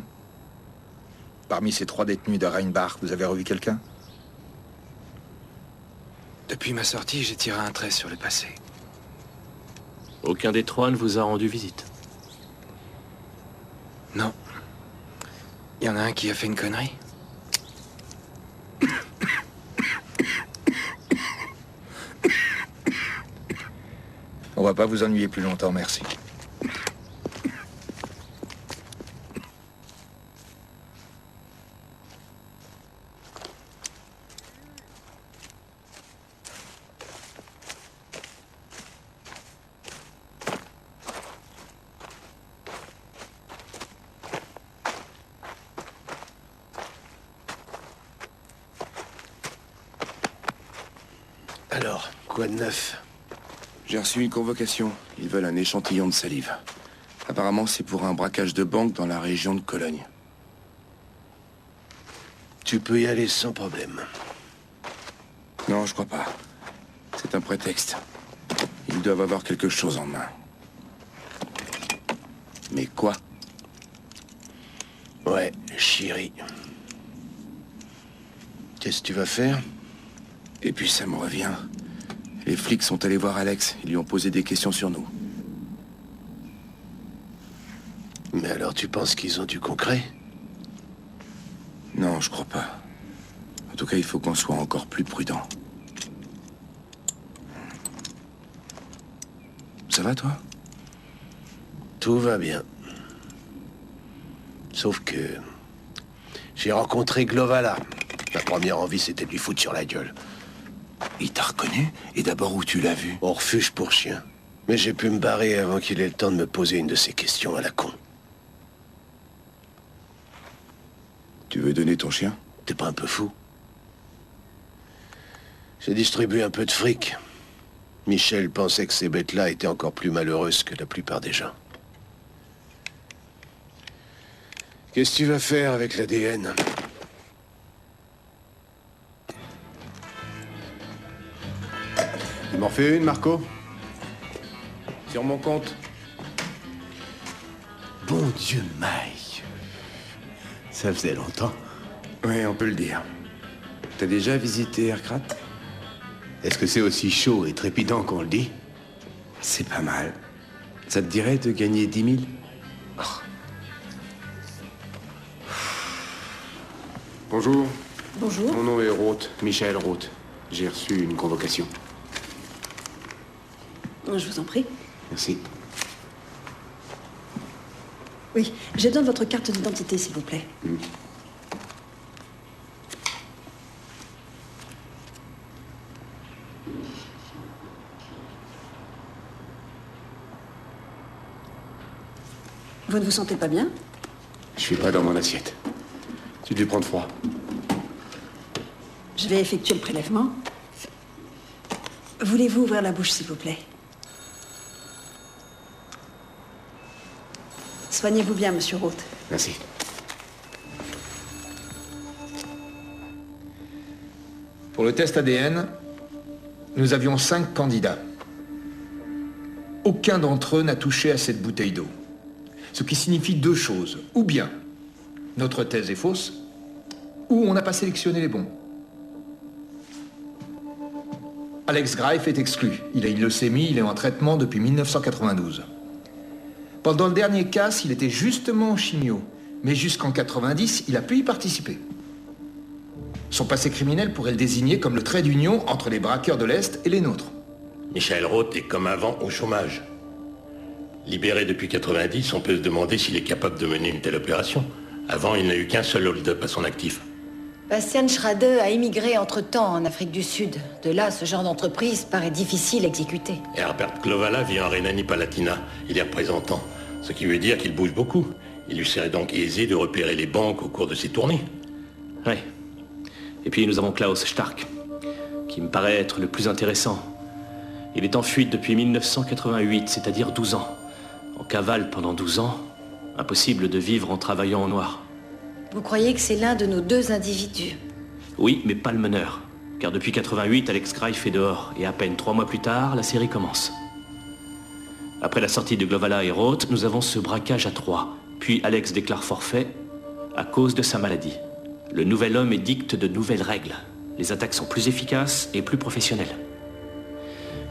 Parmi ces 3 détenus de Rheinbach, vous avez revu quelqu'un? Depuis ma sortie, j'ai tiré un trait sur le passé. Aucun des 3 ne vous a rendu visite? Non. Il y en a un qui a fait une connerie. On va pas vous ennuyer plus longtemps, merci. Alors, quoi de neuf? J'ai reçu une convocation. Ils veulent un échantillon de salive. Apparemment, c'est pour un braquage de banque dans la région de Cologne. Tu peux y aller sans problème. Non, je crois pas. C'est un prétexte. Ils doivent avoir quelque chose en main. Mais quoi? Ouais, chérie. Qu'est-ce que tu vas faire? Et puis ça me revient. Les flics sont allés voir Alex. Ils lui ont posé des questions sur nous. Mais alors tu penses qu'ils ont du concret? Non, je crois pas. En tout cas, il faut qu'on soit encore plus prudent. Ça va, toi? Tout va bien. Sauf que... j'ai rencontré Glovala. Ma première envie, c'était de lui foutre sur la gueule. Il t'a reconnu? Et d'abord, où tu l'as vu? Au refuge pour chien. Mais j'ai pu me barrer avant qu'il ait le temps de me poser une de ces questions à la con. Tu veux donner ton chien? T'es pas un peu fou? J'ai distribué un peu de fric. Michel pensait que ces bêtes-là étaient encore plus malheureuses que la plupart des gens. Qu'est-ce que tu vas faire avec l'ADN? Tu m'en fais une, Marco? Sur mon compte. Bon Dieu, Mike. Ça faisait longtemps. Oui, on peut le dire. T'as déjà visité Aircraft? Est-ce que c'est aussi chaud et trépidant qu'on le dit? C'est pas mal. Ça te dirait de gagner 10 000? Oh. Bonjour. Bonjour. Mon nom est Roth, Michel Roth. J'ai reçu une convocation. Je vous en prie. Merci. Oui, j'ai besoin de votre carte d'identité, s'il vous plaît. Vous ne vous sentez pas bien? Je suis pas dans mon assiette. Tu dû prendre froid. Je vais effectuer le prélèvement. Voulez-vous ouvrir la bouche, s'il vous plaît? Soignez-vous bien, monsieur Roth. Merci. Pour le test ADN, nous avions 5 candidats. Aucun d'entre eux n'a touché à cette bouteille d'eau. Ce qui signifie 2 choses. Ou bien notre thèse est fausse, ou on n'a pas sélectionné les bons. Alex Greif est exclu. Il a une leucémie, il est en traitement depuis 1992. Pendant le dernier cas, il était justement en chimio. Mais jusqu'en 90, il a pu y participer. Son passé criminel pourrait le désigner comme le trait d'union entre les braqueurs de l'Est et les nôtres. Michel Roth est comme avant au chômage. Libéré depuis 90, on peut se demander s'il est capable de mener une telle opération. Avant, il n'a eu qu'un seul hold-up à son actif. Bastian Schrade a émigré entre-temps en Afrique du Sud. De là, ce genre d'entreprise paraît difficile à exécuter. Herbert Glovala vit en Rhénanie-Palatinat. Il est représentant. Ce qui veut dire qu'il bouge beaucoup. Il lui serait donc aisé de repérer les banques au cours de ses tournées. Ouais. Et puis nous avons Klaus Stark, qui me paraît être le plus intéressant. Il est en fuite depuis 1988, c'est-à-dire 12 ans. En cavale pendant 12 ans, impossible de vivre en travaillant au noir. Vous croyez que c'est l'un de nos 2 individus? Oui, mais pas le meneur. Car depuis 88, Alex Greif est dehors. Et à peine 3 mois plus tard, la série commence. Après la sortie de Glovala et Roth, nous avons ce braquage à 3. Puis Alex déclare forfait à cause de sa maladie. Le nouvel homme édicte de nouvelles règles. Les attaques sont plus efficaces et plus professionnelles.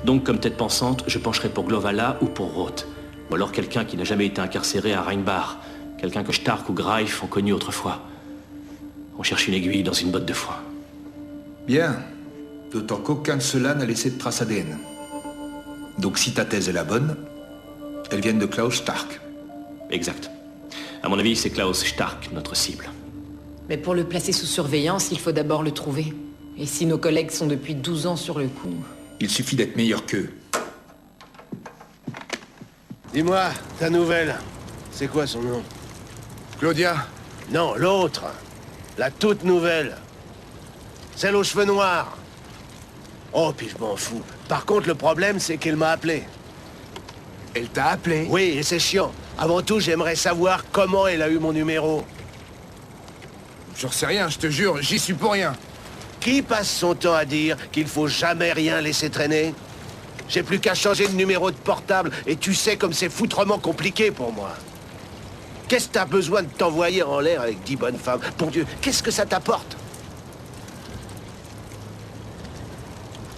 Donc, comme tête pensante, je pencherai pour Glovala ou pour Roth. Ou alors quelqu'un qui n'a jamais été incarcéré à Rheinbach. Quelqu'un que Stark ou Greif ont connu autrefois. On cherche une aiguille dans une botte de foin. Bien. D'autant qu'aucun de ceux-là n'a laissé de trace ADN. Donc si ta thèse est la bonne, elles viennent de Klaus Stark. Exact. À mon avis, c'est Klaus Stark, notre cible. Mais pour le placer sous surveillance, il faut d'abord le trouver. Et si nos collègues sont depuis 12 ans sur le coup... Il suffit d'être meilleur qu'eux. Dis-moi, ta nouvelle, c'est quoi son nom? Claudia? Non, l'autre. La toute nouvelle. Celle aux cheveux noirs. Oh, puis je m'en fous. Par contre, le problème, c'est qu'elle m'a appelé. Elle t'a appelé? Oui, et c'est chiant. Avant tout, j'aimerais savoir comment elle a eu mon numéro. J'en sais rien, je te jure, j'y suis pour rien. Qui passe son temps à dire qu'il faut jamais rien laisser traîner? J'ai plus qu'à changer de numéro de portable, et tu sais comme c'est foutrement compliqué pour moi. Qu'est-ce que t'as besoin de t'envoyer en l'air avec 10 bonnes femmes? Pour Dieu, qu'est-ce que ça t'apporte?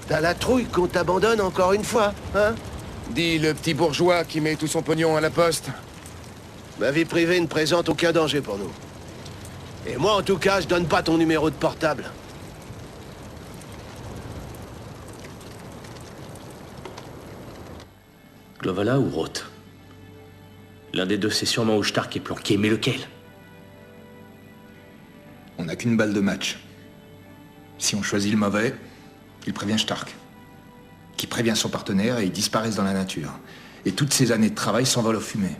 T'as la trouille qu'on t'abandonne encore une fois, hein? Dis le petit bourgeois qui met tout son pognon à la poste. Ma vie privée ne présente aucun danger pour nous. Et moi, en tout cas, je donne pas ton numéro de portable. Glovala ou Roth? L'un des deux, c'est sûrement où Stark est planqué, mais lequel? On n'a qu'une balle de match. Si on choisit le mauvais, il prévient Stark. Qui prévient son partenaire et ils disparaissent dans la nature. Et toutes ces années de travail s'envolent aux fumées.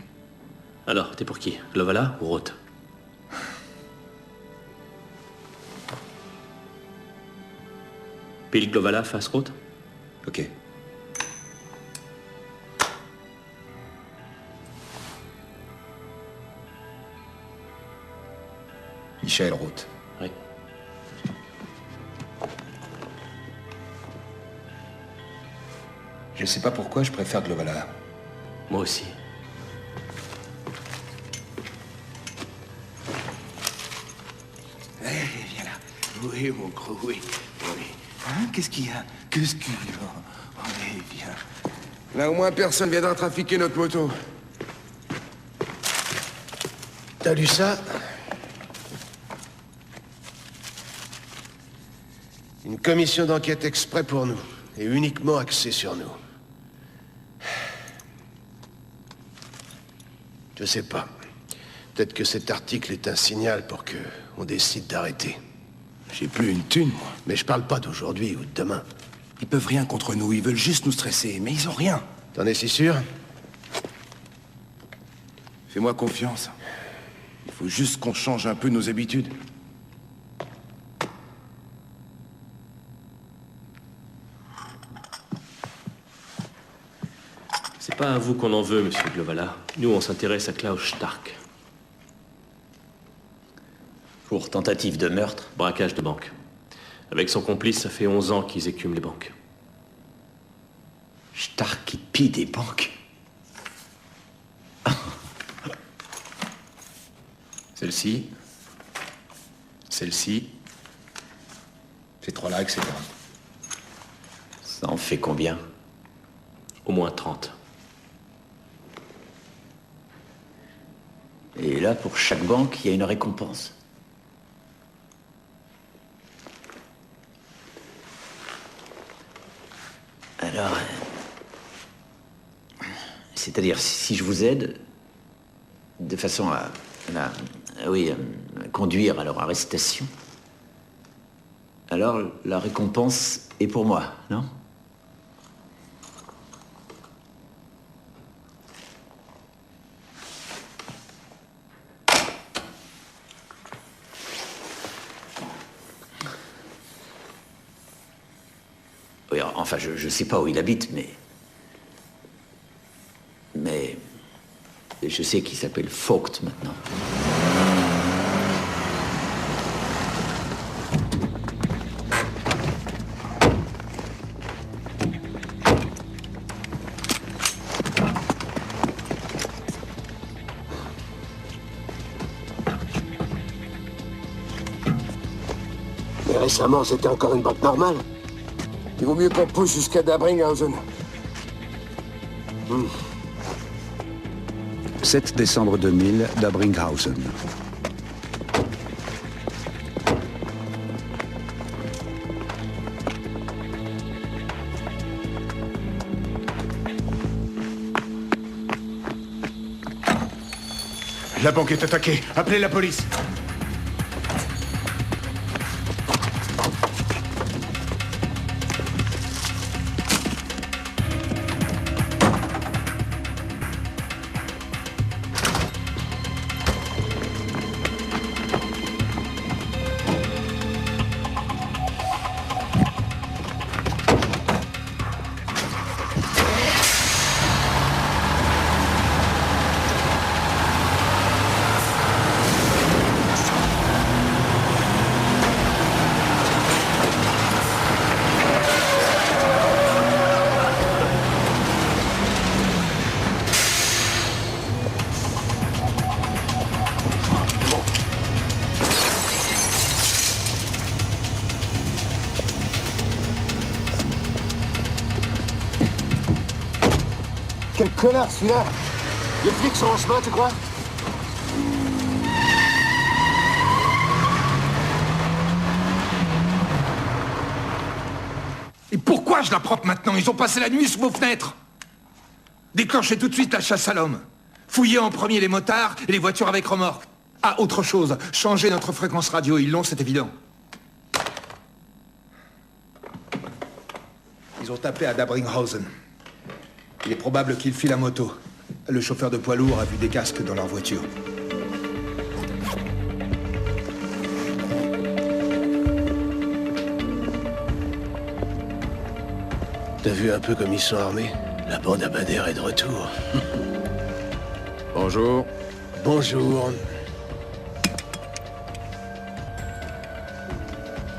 Alors, t'es pour qui? Glovala ou Roth? Pile Glovala, face route. Ok. Michel, route. Oui. Je sais pas pourquoi je préfère Glovala. Moi aussi. Viens là. Oui, mon gros, oui. Oui. Hein, qu'est-ce qu'il y a? Qu'est-ce qu'il y a? Allez, viens. Là, au moins, personne viendra trafiquer notre moto. T'as lu ça? Une commission d'enquête exprès pour nous, et uniquement axée sur nous. Je sais pas. Peut-être que cet article est un signal pour que on décide d'arrêter. J'ai plus une thune, moi. Mais je parle pas d'aujourd'hui ou de demain. Ils peuvent rien contre nous, ils veulent juste nous stresser, mais ils ont rien. T'en es si sûr? Fais-moi confiance. Il faut juste qu'on change un peu nos habitudes. C'est pas à vous qu'on en veut, monsieur Glovala. Nous, on s'intéresse à Klaus Stark. Pour tentative de meurtre? Braquage de banque. Avec son complice, ça fait 11 ans qu'ils écument les banques. Stark qui pille des banques? Celle-ci. Celle-ci. Ces trois-là, etc. Ça en fait combien? Au moins 30. Et là, pour chaque banque, il y a une récompense. Alors... c'est-à-dire, si je vous aide, de façon à conduire à leur arrestation, alors la récompense est pour moi, non? Oui, enfin, je sais pas où il habite, mais je sais qu'il s'appelle Vogt maintenant. Mais récemment, c'était encore une banque normale. Il vaut mieux qu'on pousse jusqu'à Dabringhausen. 7 décembre 2000, Dabringhausen. La banque est attaquée. Appelez la police. Quel connard celui-là! Les flics sont en chemin, tu crois? Et pourquoi je la proppe maintenant? Ils ont passé la nuit sous vos fenêtres. Déclenchez tout de suite la chasse à l'homme. Fouillez en premier les motards et les voitures avec remorque. Ah, autre chose, changez notre fréquence radio. Ils l'ont, c'est évident. Ils ont tapé à Dabringhausen. Il est probable qu'ils filent la moto. Le chauffeur de poids lourd a vu des casques dans leur voiture. T'as vu un peu comme ils sont armés? La bande à Bader est de retour. Bonjour. Bonjour.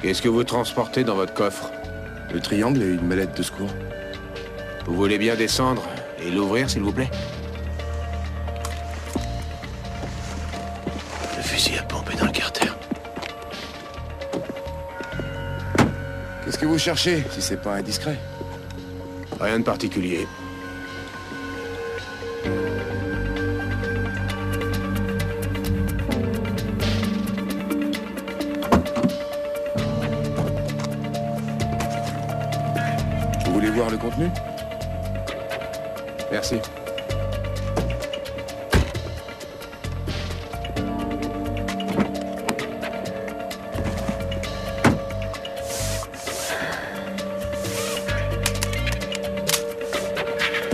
Qu'est-ce que vous transportez dans votre coffre? Le triangle et une mallette de secours. Vous voulez bien descendre et l'ouvrir, s'il vous plaît? Le fusil à pompe est dans le carter. Qu'est-ce que vous cherchez, si c'est pas indiscret? Rien de particulier. Vous voulez voir le contenu? Merci.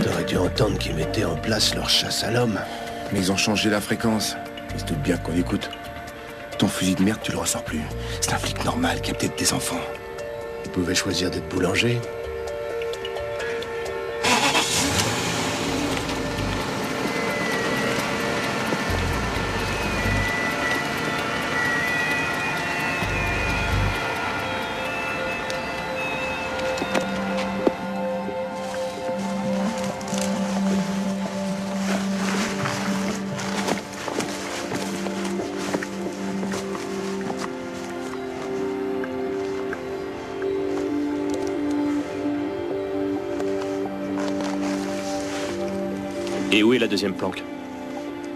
T'aurais dû entendre qu'ils mettaient en place leur chasse à l'homme. Mais ils ont changé la fréquence. Ils se doutent bien qu'on écoute. Ton fusil de merde, tu le ressors plus. C'est un flic normal qui a peut-être des enfants. Ils pouvaient choisir d'être boulanger. Et où est la deuxième planque?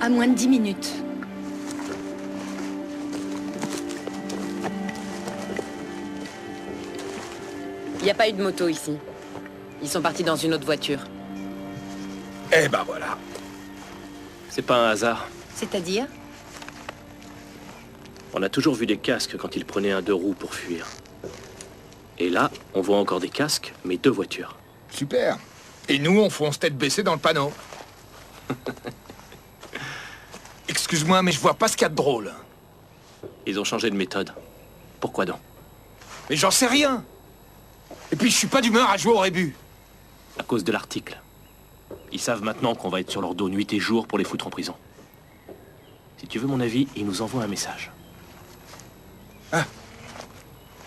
À moins de 10 minutes. Il n'y a pas eu de moto ici. Ils sont partis dans une autre voiture. Eh ben voilà. C'est pas un hasard. C'est-à-dire? On a toujours vu des casques quand ils prenaient un 2 roues pour fuir. Et là, on voit encore des casques, mais 2 voitures. Super. Et nous, on fonce tête baissée dans le panneau. Excuse-moi, mais je vois pas ce qu'il y a de drôle. Ils ont changé de méthode. Pourquoi donc? Mais j'en sais rien. Et puis, je suis pas d'humeur à jouer au rébut. À cause de l'article. Ils savent maintenant qu'on va être sur leur dos nuit et jour pour les foutre en prison. Si tu veux mon avis, ils nous envoient un message. Ah.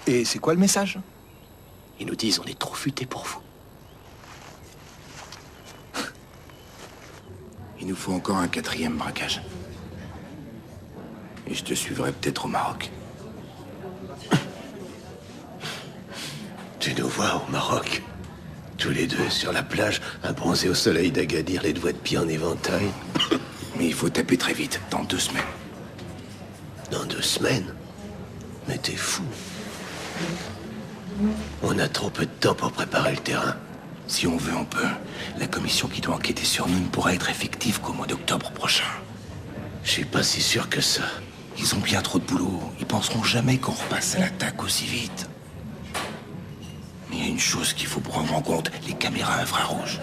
Et c'est quoi le message? Ils nous disent on est trop futés pour vous. Il nous faut encore un 4e braquage. Et je te suivrai peut-être au Maroc. Tu nous vois au Maroc. Tous les deux sur la plage, à bronzer au soleil d'Agadir, les doigts de pied en éventail. Mais il faut taper très vite, dans 2 semaines. Dans 2 semaines? Mais t'es fou. On a trop peu de temps pour préparer le terrain. Si on veut, on peut. La commission qui doit enquêter sur nous ne pourra être effective qu'au mois d'octobre prochain. Je suis pas si sûr que ça. Ils ont bien trop de boulot. Ils penseront jamais qu'on repasse à l'attaque aussi vite. Mais il y a une chose qu'il faut prendre en compte, les caméras infrarouges.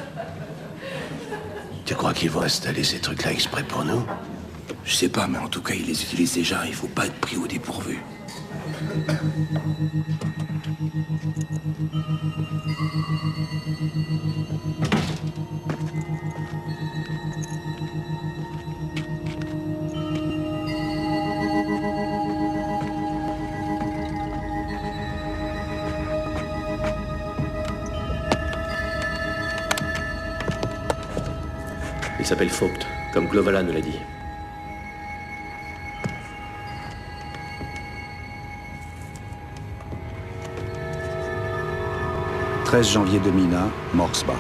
Tu crois qu'ils vont installer ces trucs-là exprès pour nous? Je sais pas, mais en tout cas, ils les utilisent déjà. Il faut pas être pris au dépourvu. Il s'appelle Vogt, comme Glovala nous l'a dit. 13 janvier 2001, Morsbach.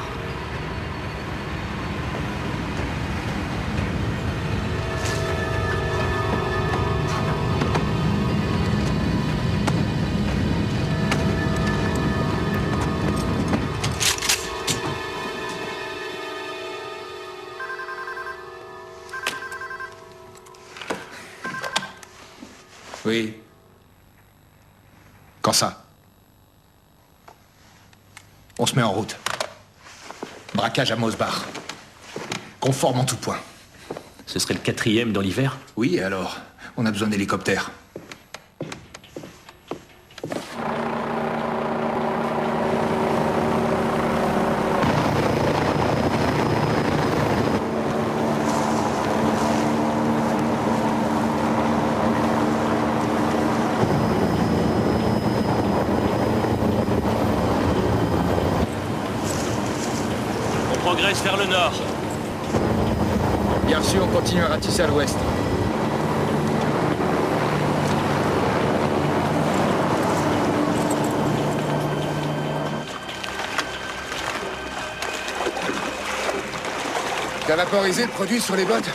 Oui. Quand ça? On se met en route. Braquage à Mosbach. Conforme en tout point. Ce serait le 4e dans l'hiver? Oui, et alors? On a besoin d'hélicoptères. progresse vers le nord. Bien reçu, on continue à ratisser à l'ouest. T'as vaporisé le produit sur les bottes?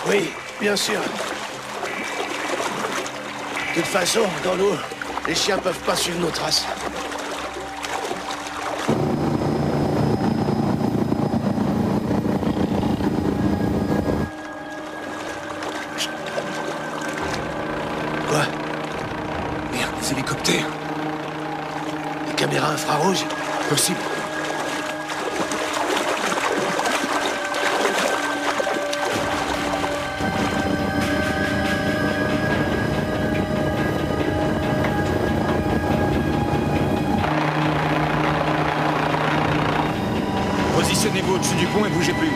Oui, bien sûr. De toute façon, dans l'eau, les chiens peuvent pas suivre nos traces. Quoi? Merde, des hélicoptères. Des caméras infrarouges? Possible. Positionnez-vous au-dessus du pont et bougez plus.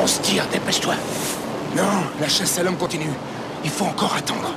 On se tire, dépêche-toi. Non, la chasse à l'homme continue. Il faut encore attendre.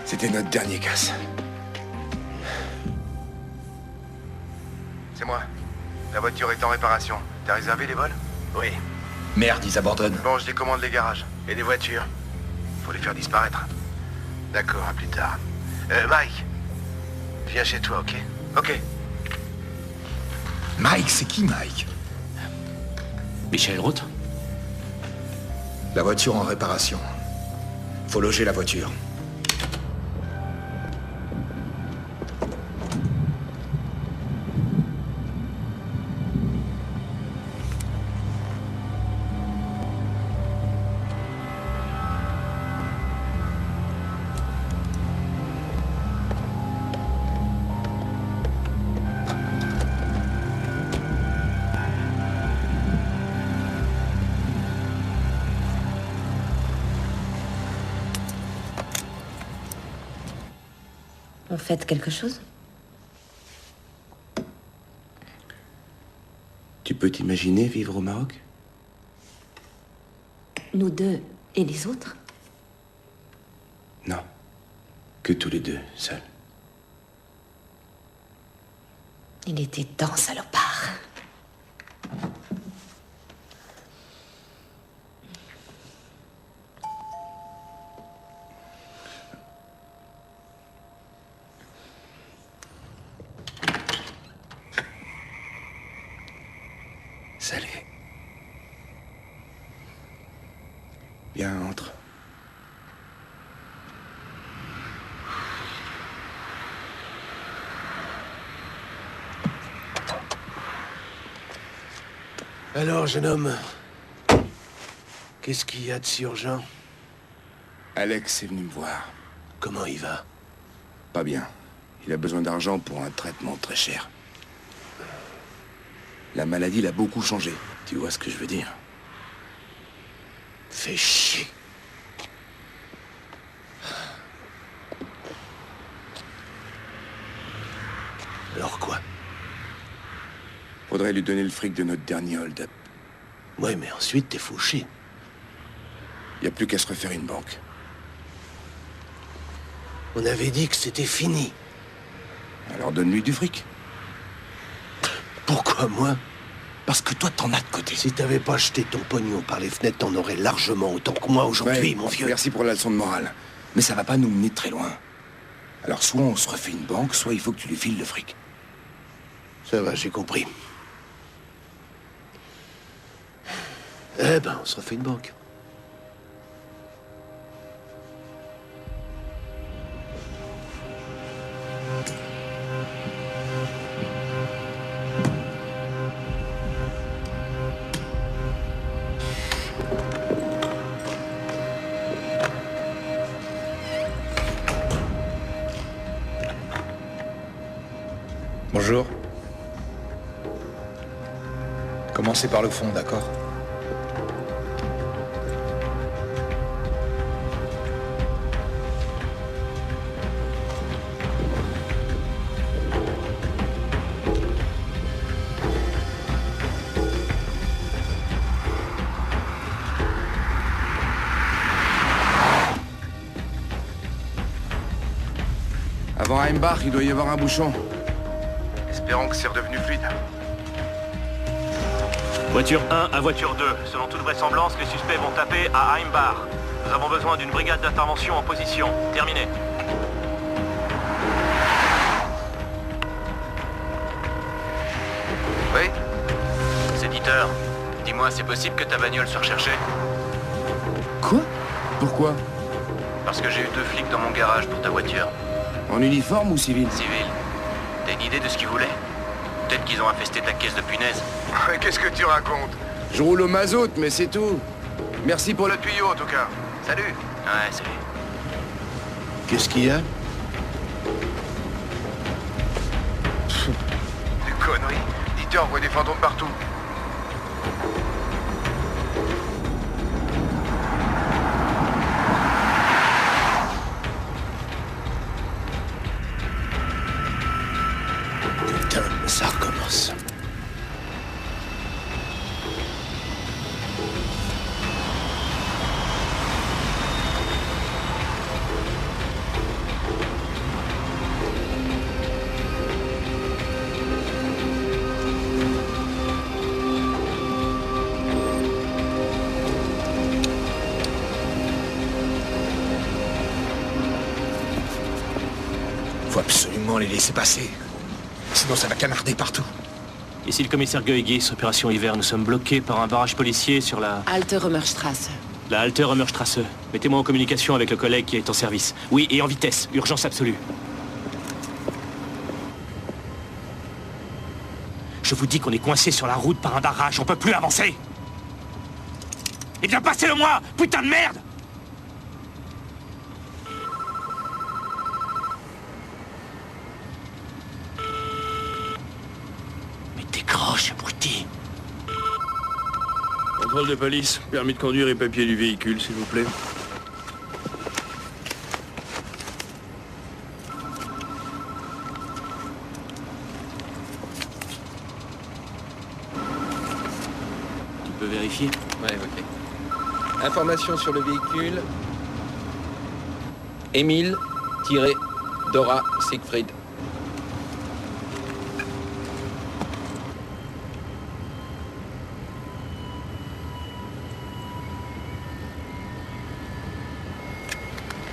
C'était notre dernier casse. C'est moi. La voiture est en réparation. T'as réservé les vols? Oui. Merde, ils abandonnent. Bon, je décommande les garages. Et des voitures. Faut les faire disparaître. D'accord, à plus tard. Mike, viens chez toi, ok? Ok. Mike, c'est qui Mike? Michel Roth? La voiture en réparation. Faut loger la voiture. On fête quelque chose? Tu peux t'imaginer vivre au Maroc? Nous deux et les autres? Non. Que tous les deux, seuls. Il était temps, salopard. Salut. Viens, entre. Alors, jeune homme, qu'est-ce qu'il y a de si urgent? Alex est venu me voir. Comment il va? Pas bien. Il a besoin d'argent pour un traitement très cher. La maladie l'a beaucoup changé. Tu vois ce que je veux dire? Fais chier. faudrait lui donner le fric de notre dernier hold-up. Ouais, mais ensuite, t'es fauché. Y a plus qu'à se refaire une banque. On avait dit que c'était fini. Alors donne-lui du fric. Pourquoi moi? Parce que toi, t'en as de côté. Si t'avais pas jeté ton pognon par les fenêtres, t'en aurais largement autant que moi aujourd'hui, mon vieux. Merci pour la leçon de morale. Mais ça va pas nous mener très loin. Alors soit on se refait une banque, soit il faut que tu lui files le fric. Ça va, j'ai compris. Eh ben, on se refait une banque. Bonjour. Commencez par le fond, d'accord? Avant Heimbach, il doit y avoir un bouchon. Espérons que c'est redevenu fluide. Voiture 1 à voiture 2. Selon toute vraisemblance, les suspects vont taper à Heimbach. Nous avons besoin d'une brigade d'intervention en position. Terminé. Oui? C'est Dieter. Dis-moi, c'est possible que ta bagnole soit recherchée? Quoi? Pourquoi? Parce que j'ai eu 2 flics dans mon garage pour ta voiture. En uniforme ou civil? Civil. T'as une idée de ce qu'ils voulaient? Peut-être qu'ils ont infesté ta caisse de punaises. Qu'est-ce que tu racontes? Je roule au mazout, mais c'est tout. Merci pour Le tuyau, en tout cas. Salut. Ouais, salut. Qu'est-ce qu'il y a? Des conneries. Dieter voit des fantômes partout. Putain, ça recommence. Faut absolument les laisser passer. Sinon ça va canarder partout. Ici le commissaire Goegis, opération hiver. Nous sommes bloqués par un barrage policier sur la... Alte Römerstrasse. La Alte Römerstrasse. Mettez-moi en communication avec le collègue qui est en service. Oui, et en vitesse. Urgence absolue. Je vous dis qu'on est coincé sur la route par un barrage. On peut plus avancer. Eh bien, passez-le-moi, putain de merde! Mais décroche, abruti. Contrôle de police, permis de conduire et papier du véhicule, s'il vous plaît. Tu peux vérifier? Ouais, ok. Information sur le véhicule. Émile-Dora Siegfried.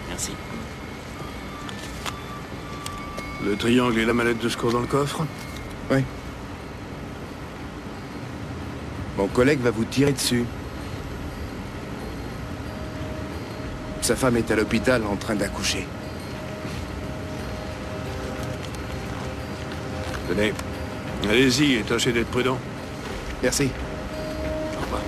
Merci. Le triangle et la mallette de secours dans le coffre? Oui. Mon collègue va vous tirer dessus. Sa femme est à l'hôpital en train d'accoucher. Tenez. Allez-y et tâchez d'être prudent. Merci. Au revoir.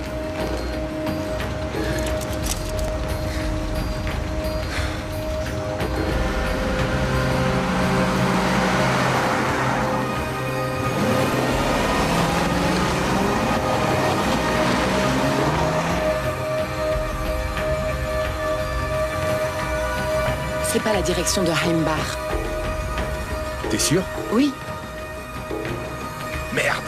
C'est pas la direction de Heimbach. T'es sûr? Oui. Merde!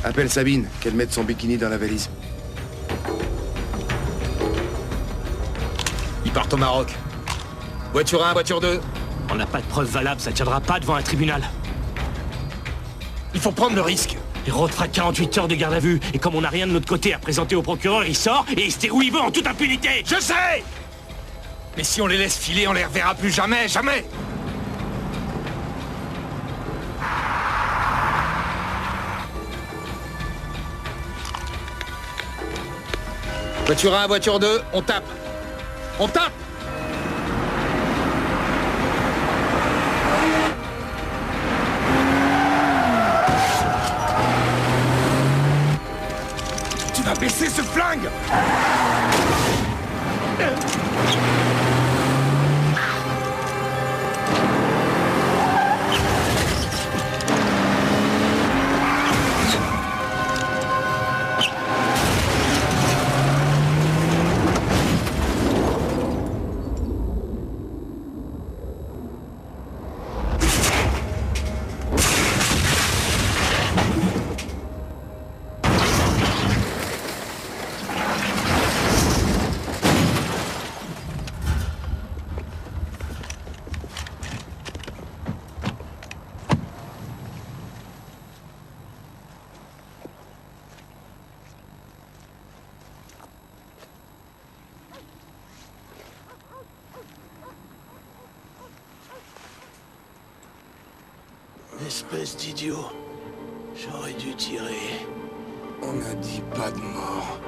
Appelle Sabine, qu'elle mette son bikini dans la valise. Ils partent au Maroc. Voiture 1, voiture 2. On n'a pas de preuves valables, ça tiendra pas devant un tribunal. Il faut prendre le risque. Et Roth fera 48 heures de garde à vue, et comme on n'a rien de notre côté à présenter au procureur, il sort et il se tait où il veut en toute impunité. Je sais! Mais si on les laisse filer, on les reverra plus jamais, jamais! Voiture 1, voiture 2, on tape! On tape! Tu vas baisser ce flingue! Espèce d'idiot. J'aurais dû tirer. On n'a dit pas de mort.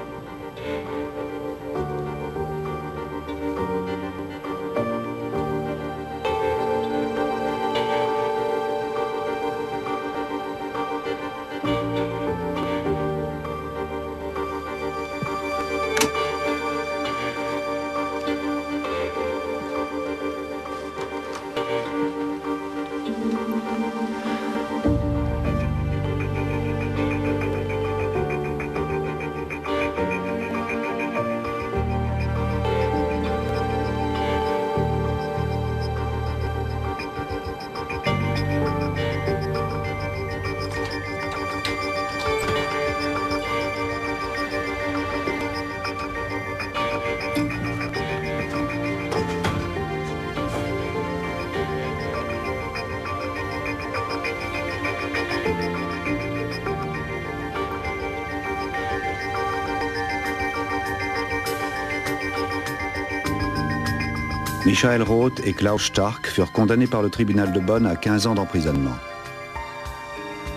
Michael Roth et Klaus Stark furent condamnés par le tribunal de Bonn à 15 ans d'emprisonnement.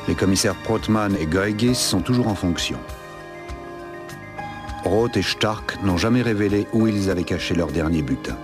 Les commissaires Prothman et Geugis sont toujours en fonction. Roth et Stark n'ont jamais révélé où ils avaient caché leur dernier butin.